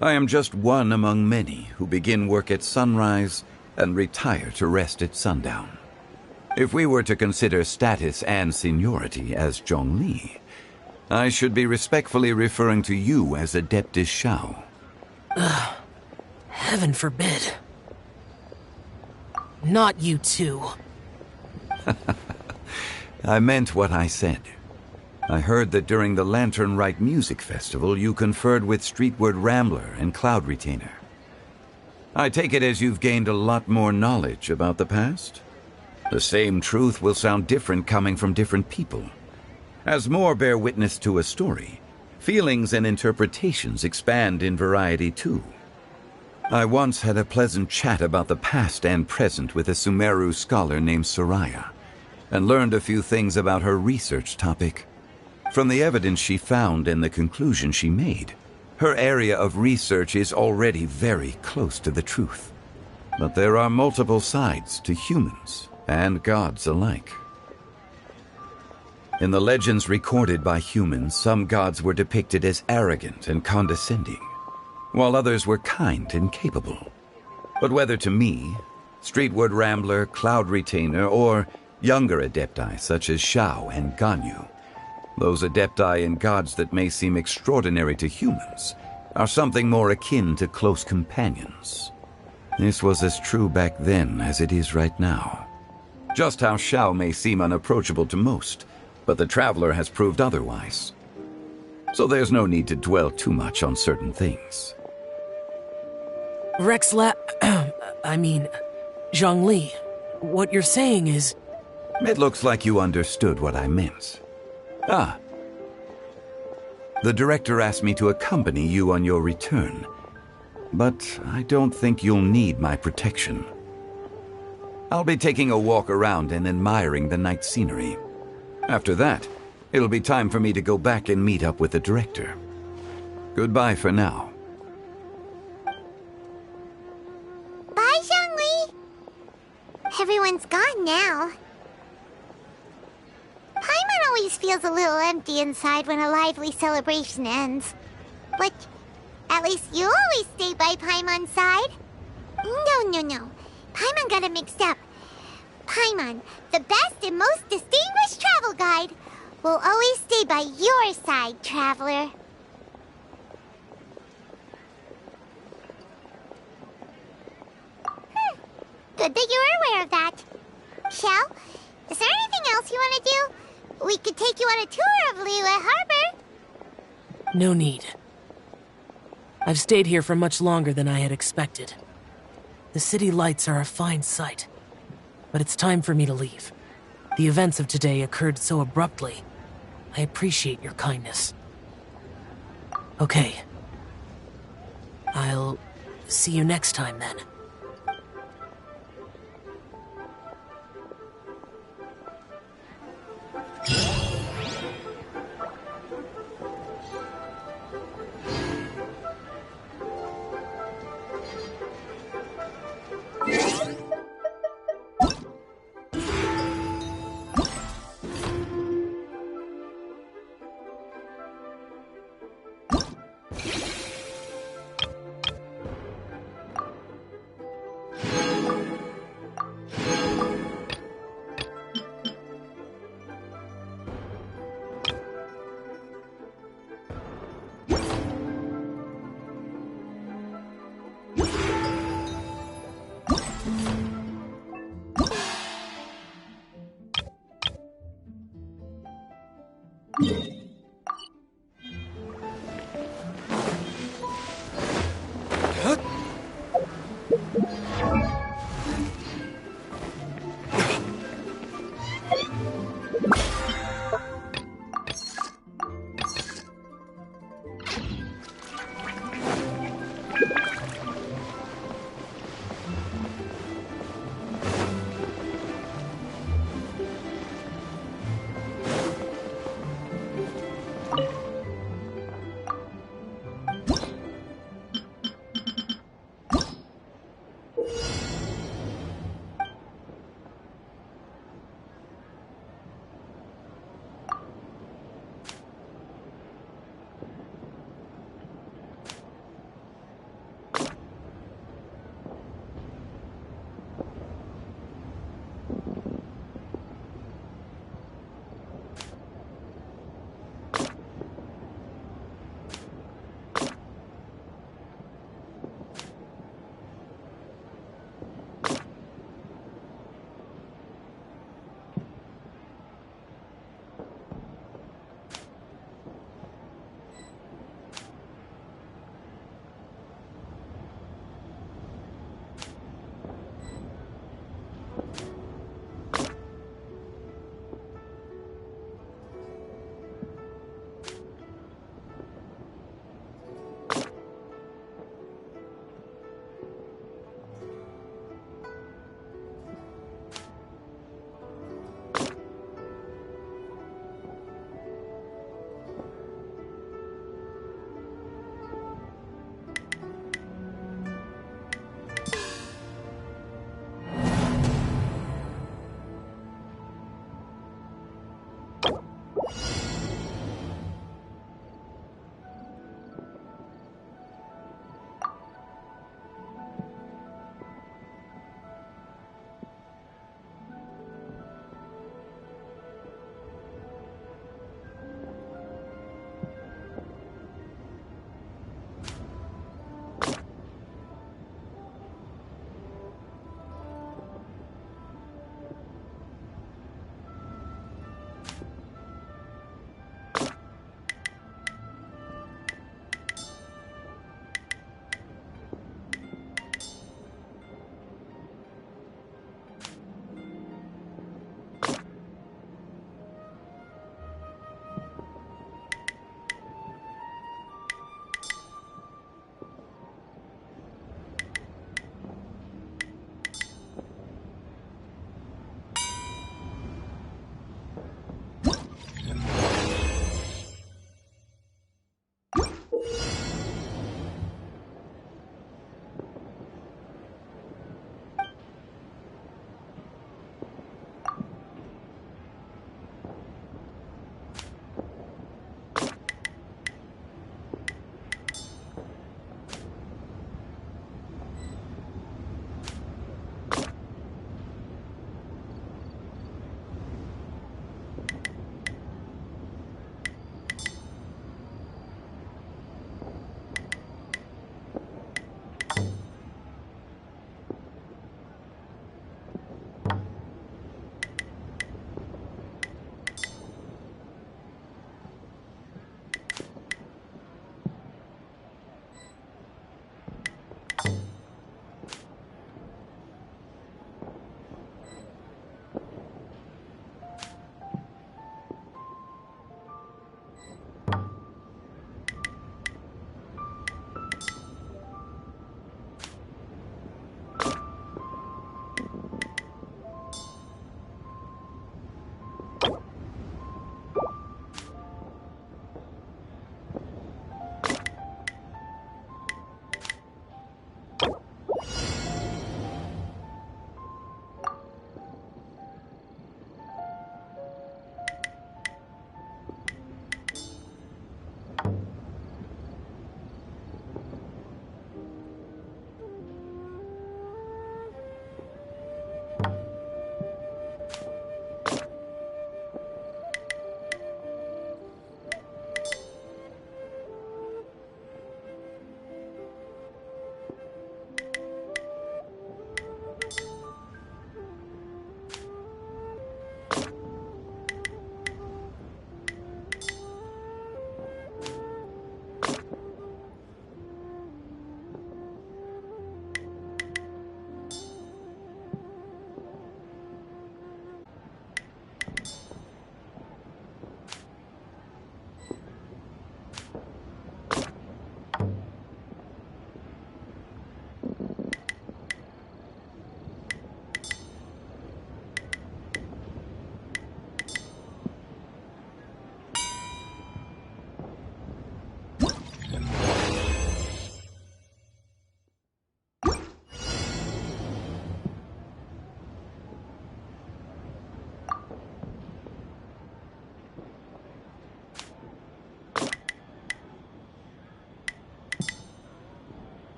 I am just one among many who begin work at sunrise and retire to rest at sundown. If we were to consider status and seniority as Zhongli, I should be respectfully referring to you as Adeptus Shao. Heaven forbid. Not you too. I meant what I said. I heard that during the Lantern Rite Music Festival you conferred with Streetward Rambler and Cloud Retainer. I take it as you've gained a lot more knowledge about the past? The same truth will sound different coming from different people. As more bear witness to a story, feelings and interpretations expand in variety too. I once had a pleasant chat about the past and present with a Sumeru scholar named Soraya, and learned a few things about her research topic. From the evidence she found and the conclusion she made, her area of research is already very close to the truth. But there are multiple sides to humans and gods alike. In the legends recorded by humans, some gods were depicted as arrogant and condescending, while others were kind and capable. But whether to me, Streetward Rambler, Cloud Retainer, or younger adepti such as Shao and Ganyu, Those adepti and gods that may seem extraordinary to humans are something more akin to close companions. This was as true back then as it is right now. Just how Shao may seem unapproachable to most, but the Traveler has proved otherwise. So there's no need to dwell too much on certain things. Zhongli, what you're saying is... It looks like you understood what I meant. Ah. The director asked me to accompany you on your return, but I don't think you'll need my protection. I'll be taking a walk around and admiring the night scenery. After that, it'll be time for me to go back and meet up with the director. Goodbye for now. Bye, Zhongli. Everyone's gone now. Paimon always feels a little empty inside when a lively celebration ends. But at least you always stay by Paimon's side. No. Paimon got it mixed up. Paimon, the best and most distinguished travel guide, will always stay by your side, Traveler. Good that you're aware of that. Shell, is there anything else you want to do? We could take you on a tour of Liyue Harbor. No need. I've stayed here for much longer than I had expected. The city lights are a fine sight, but it's time for me to leave. The events of today occurred so abruptly. I appreciate your kindness. Okay. I'll see you next time then.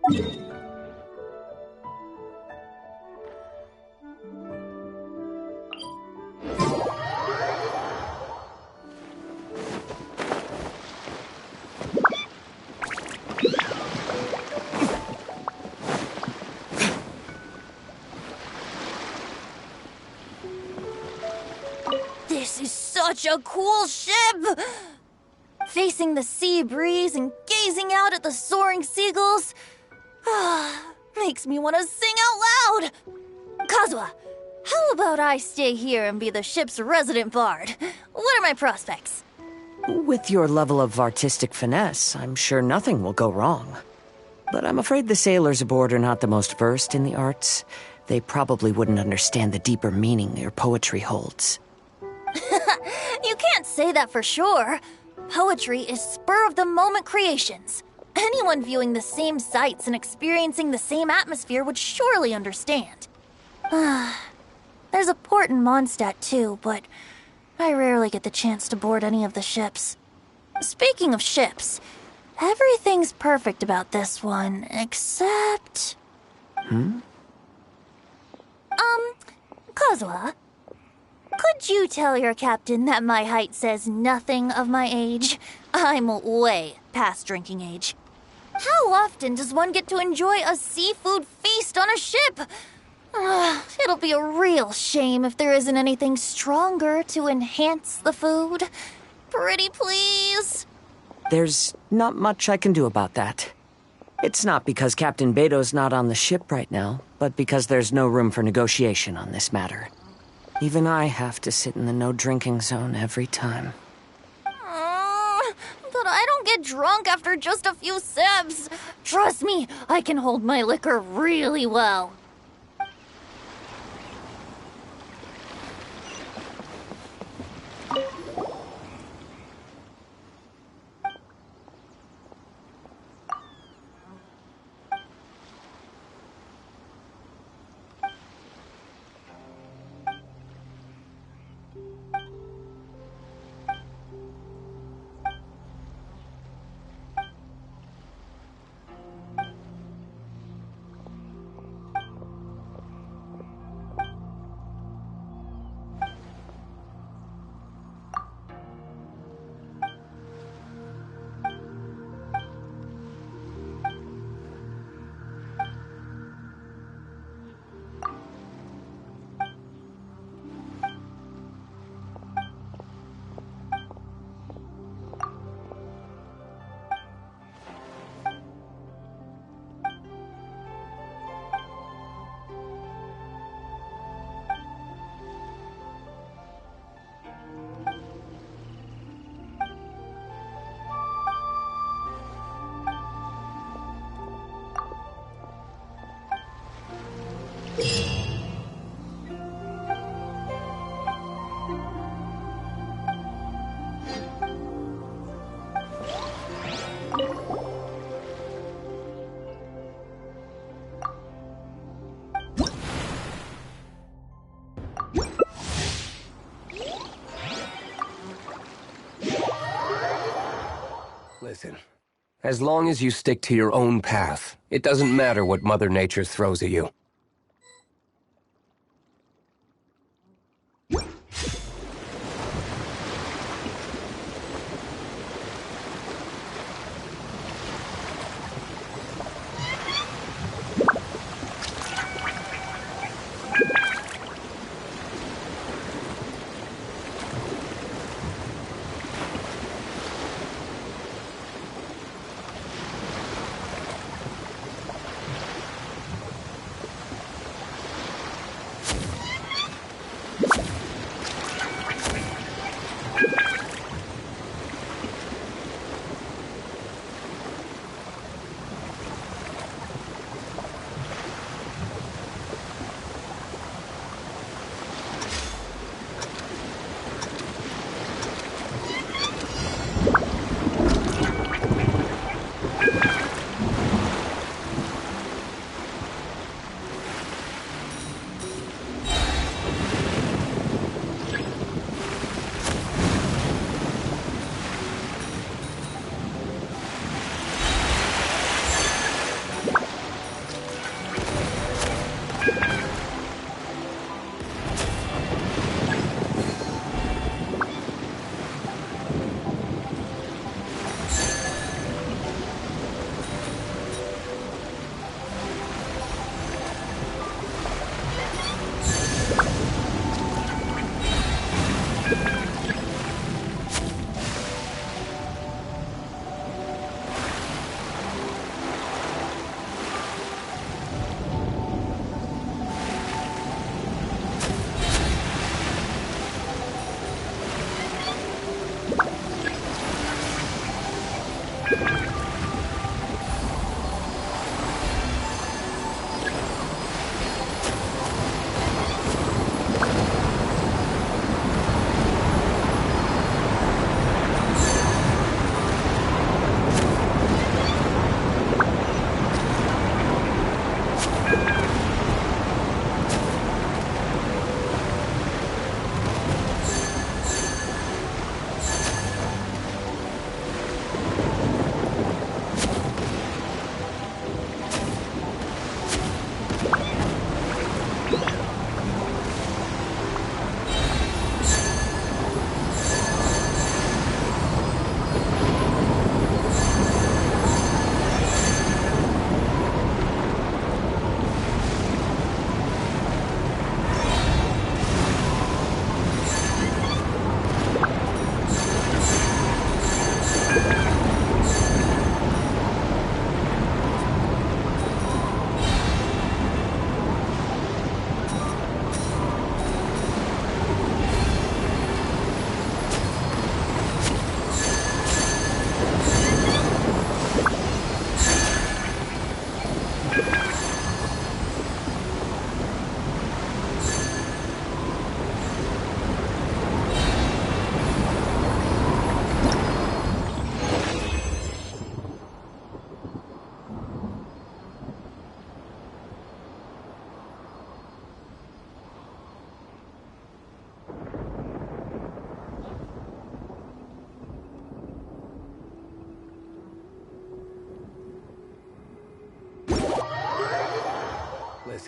This is such a cool ship! Facing the sea breeze and gazing out at the soaring seagulls makes me want to sing out loud! Kazuha, how about I stay here and be the ship's resident bard? What are my prospects? With your level of artistic finesse, I'm sure nothing will go wrong. But I'm afraid the sailors aboard are not the most versed in the arts. They probably wouldn't understand the deeper meaning your poetry holds. You can't say that for sure. Poetry is spur-of-the-moment creations. Anyone viewing the same sights and experiencing the same atmosphere would surely understand. There's a port in Mondstadt too, but I rarely get the chance to board any of the ships. Speaking of ships, everything's perfect about this one, except... Kazuha, could you tell your captain that my height says nothing of my age? I'm way past drinking age. How often does one get to enjoy a seafood feast on a ship? It'll be a real shame if there isn't anything stronger to enhance the food. Pretty please? There's not much I can do about that. It's not because Captain Beto's not on the ship right now, but because there's no room for negotiation on this matter. Even I have to sit in the no-drinking zone every time. But I don't get drunk after just a few sips. Trust me, I can hold my liquor really well. Listen, as long as you stick to your own path, it doesn't matter what Mother Nature throws at you.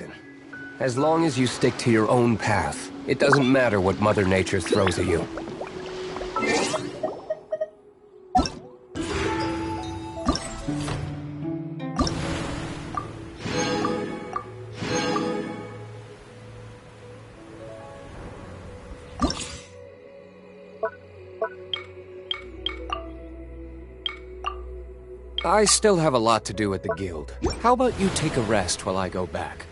Listen, as long as you stick to your own path, it doesn't matter what Mother Nature throws at you. I still have a lot to do at the guild. How about you take a rest while I go back?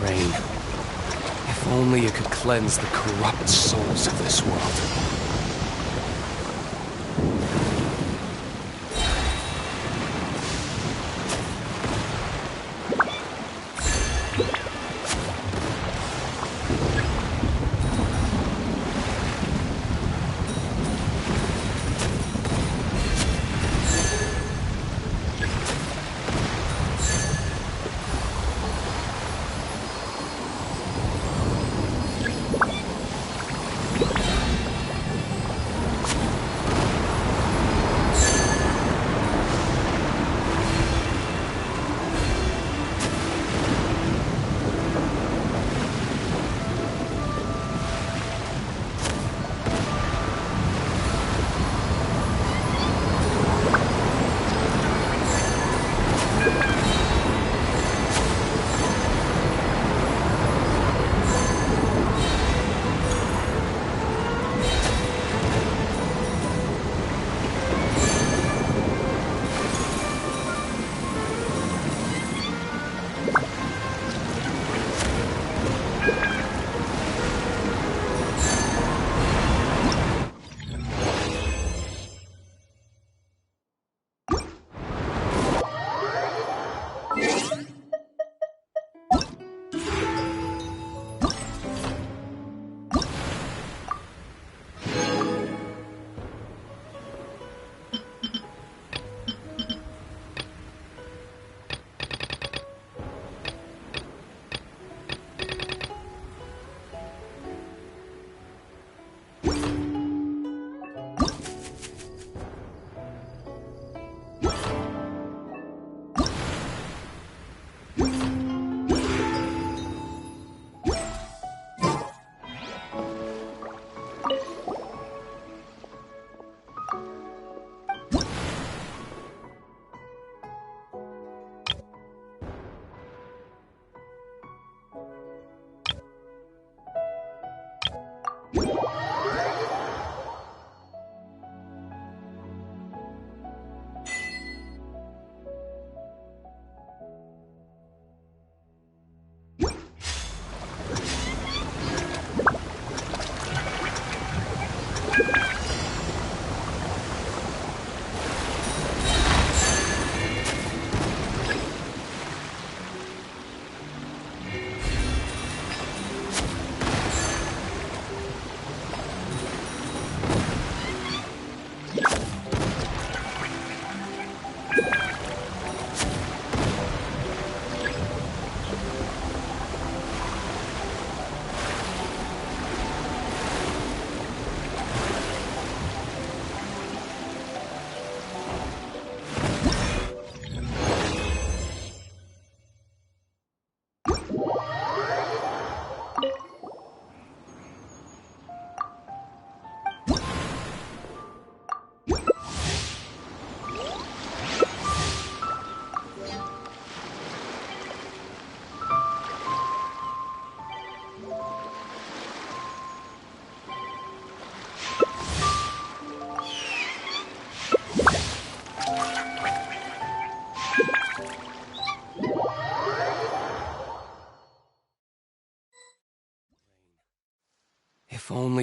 Rain. If only you could cleanse the corrupt souls of this world.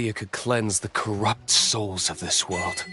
only it could cleanse the corrupt souls of this world.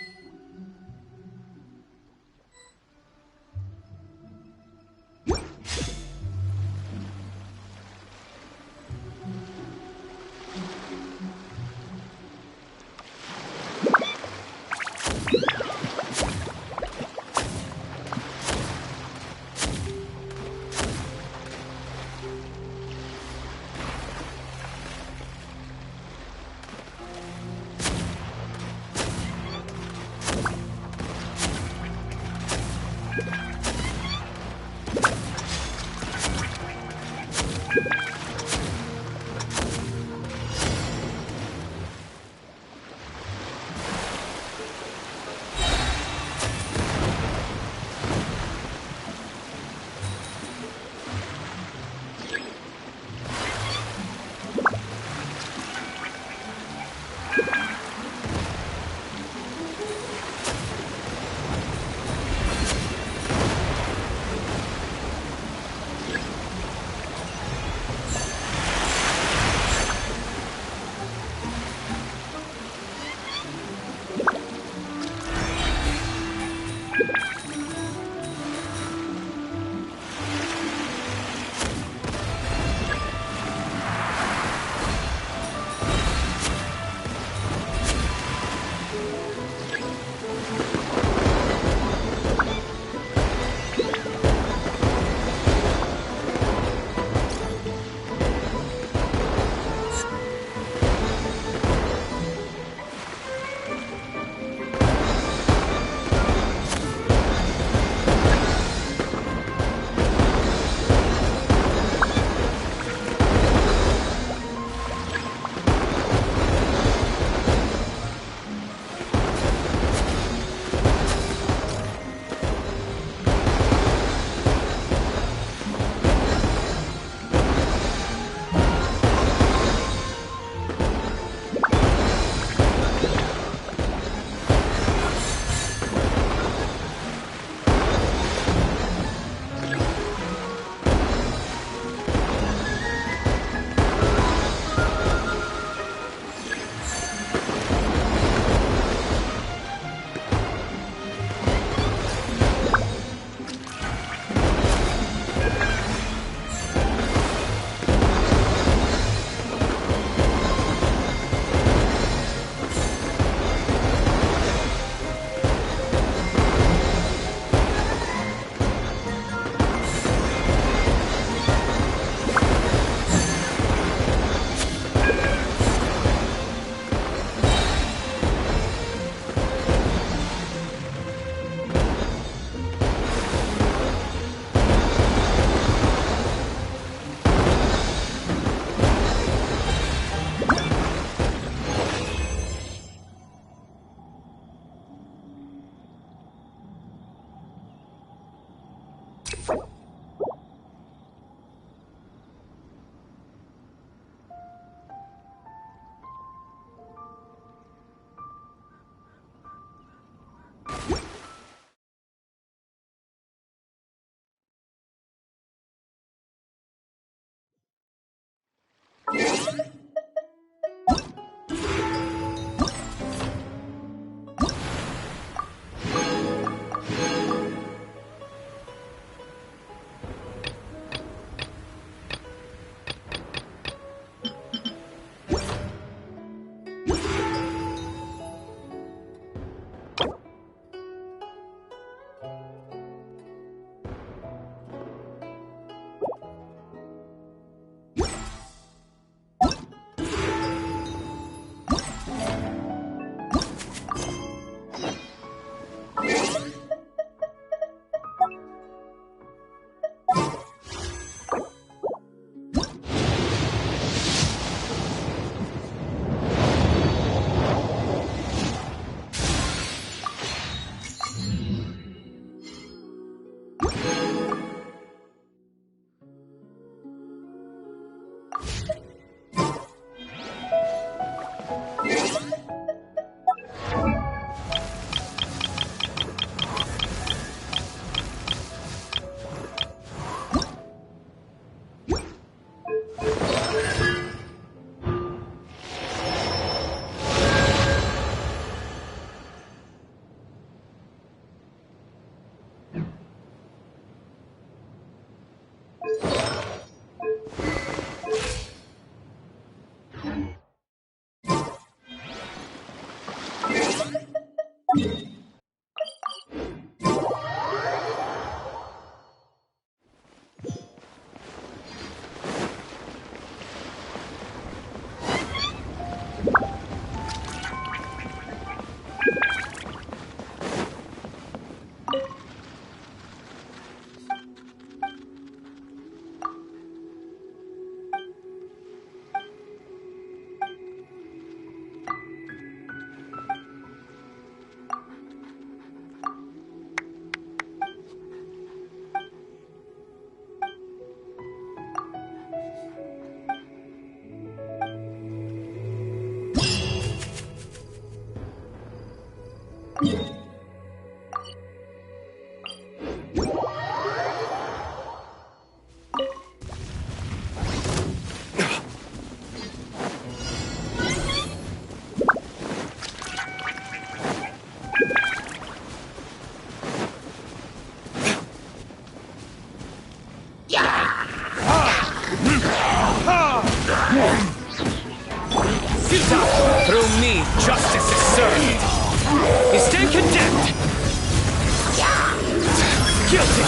Guilty!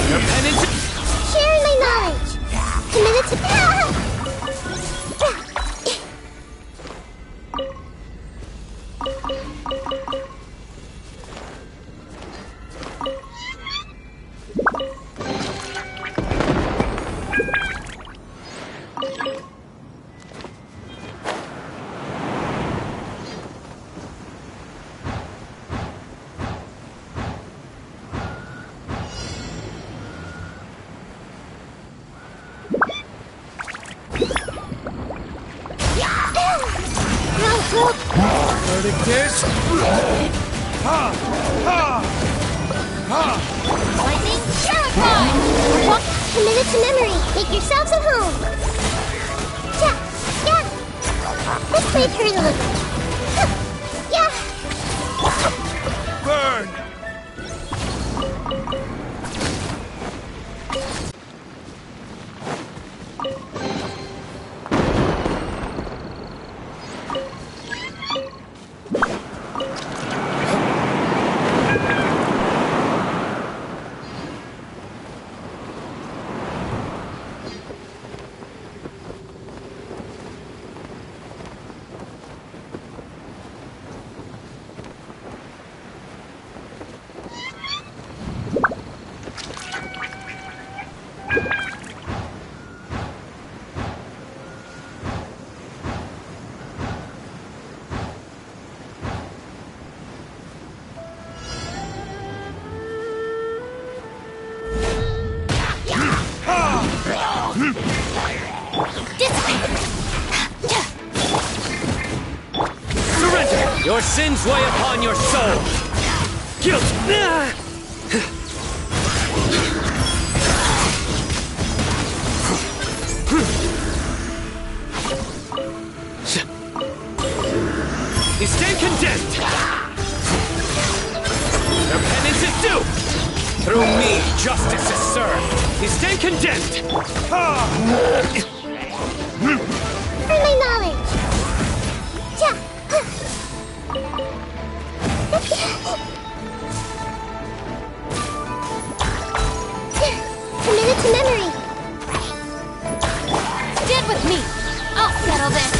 Your penance... Sharing my knowledge. Committed to... Verdict is... Lightning Terrify! Committed to memory. Make yourselves at home. Yeah. Let's play turn a little. Yeah. Burn! Surrender! Your sins weigh upon your soul! Guilt! You stand condemned! Your penance is due! Through me, justice is served! You stand condemned! Earn my knowledge. Committed to memory. Stand with me. I'll settle this.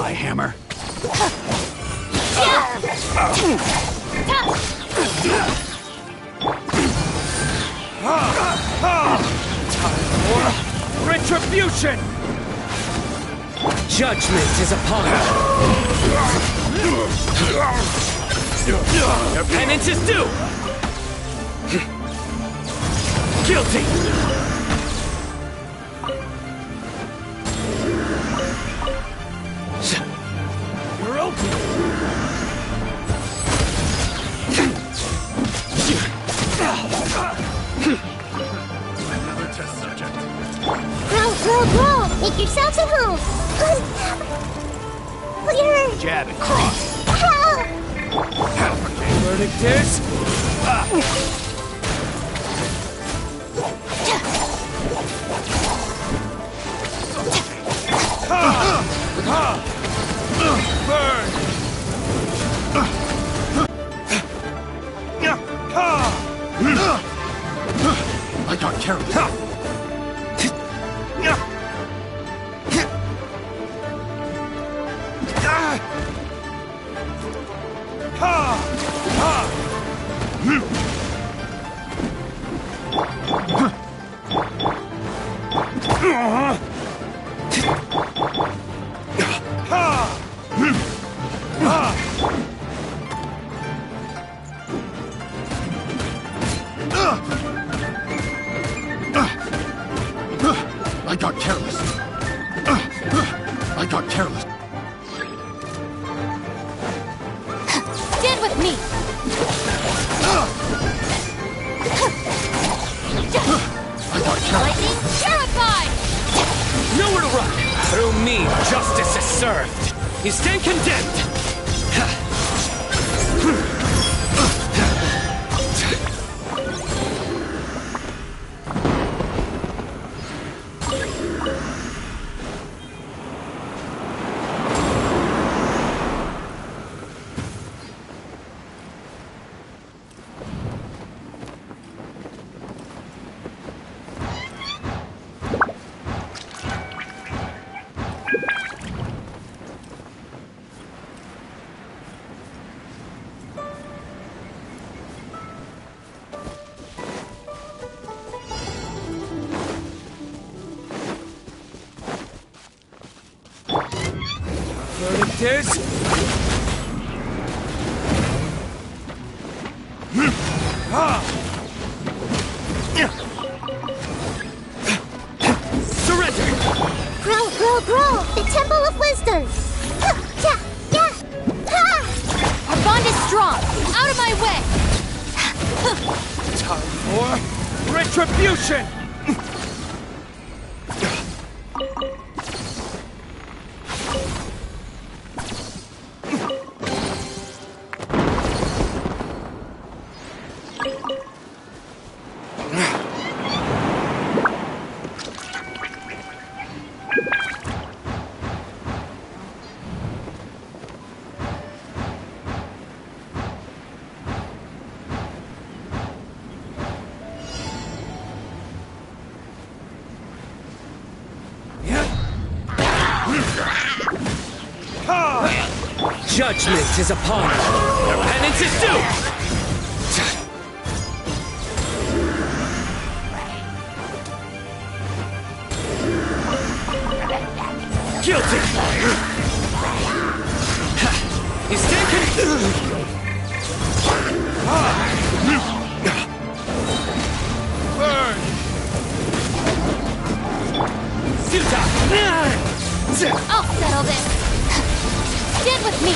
Goodbye, hammer. Retribution! Judgment is upon you. Your penance is due! Guilty! You're open! Another test subject. Grow! Make yourselves at home! Clear! Jab and cross. Verdict is... Burn! I got careless. I got careless. I got careless. Stand with me! I got careless. Lightning terrified! Nowhere to run! Through me, justice is served! You stand condemned! Verdict is... Surrender! Grow! The Temple of Wisdom! Our bond is strong! Out of my way! Time for retribution! Judgment is upon you. Your penance is due! Guilty! You stand Burn! Suta! I'll settle this! Stand with me!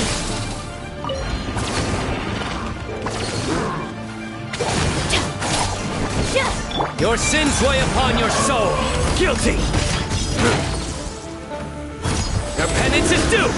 Your sins weigh upon your soul! Guilty! Your penance is due!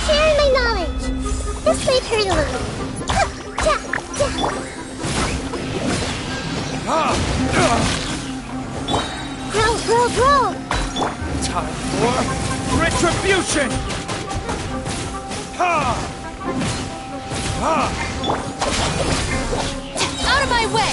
Sharing my knowledge. This might hurt a little. Grow. Time for retribution! Out of my way!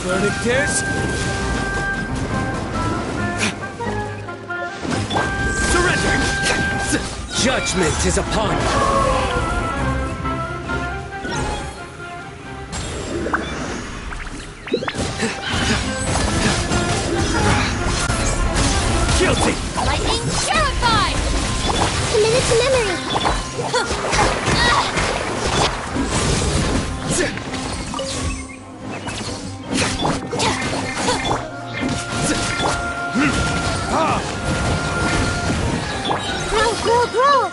Burning disc! Surrender! Judgment is upon you! Guilty! Lightning terrified! Committed to memory. Grow.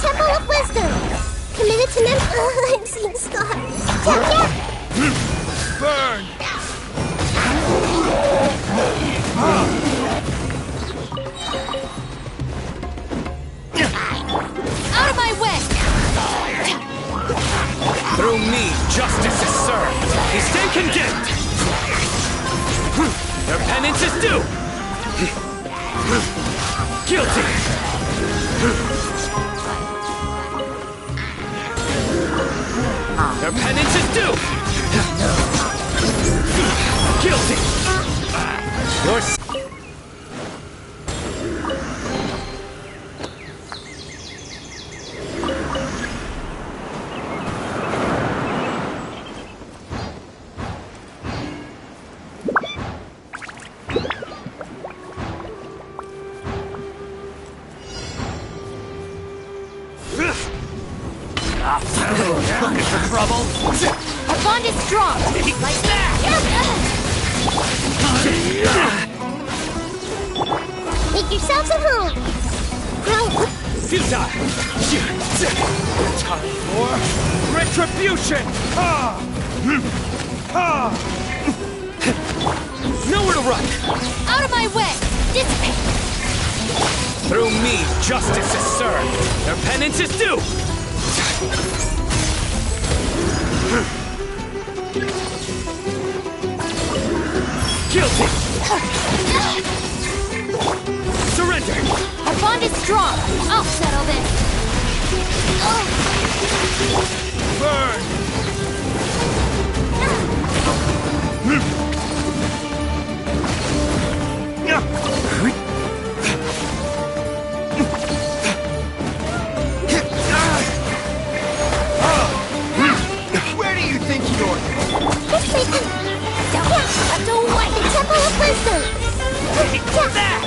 Temple of Wisdom. Committed to memory. I'm seeing stars. Burn! Out of my way! Through me, justice is served. They stand condemned. Their penance is due. Guilty. Their penance is due. Guilty. Your looking for trouble? Our bond is strong! Like that! Make yourselves at home. Grow. Futile! Time for retribution! Nowhere to run! Out of my way! Dissipate! Through me, justice is served. Their penance is due. Guilty! Surrender! Our bond is strong! I'll settle this! Burn! Where do you think you're? Don't like the Temple of Wisdom. Take that!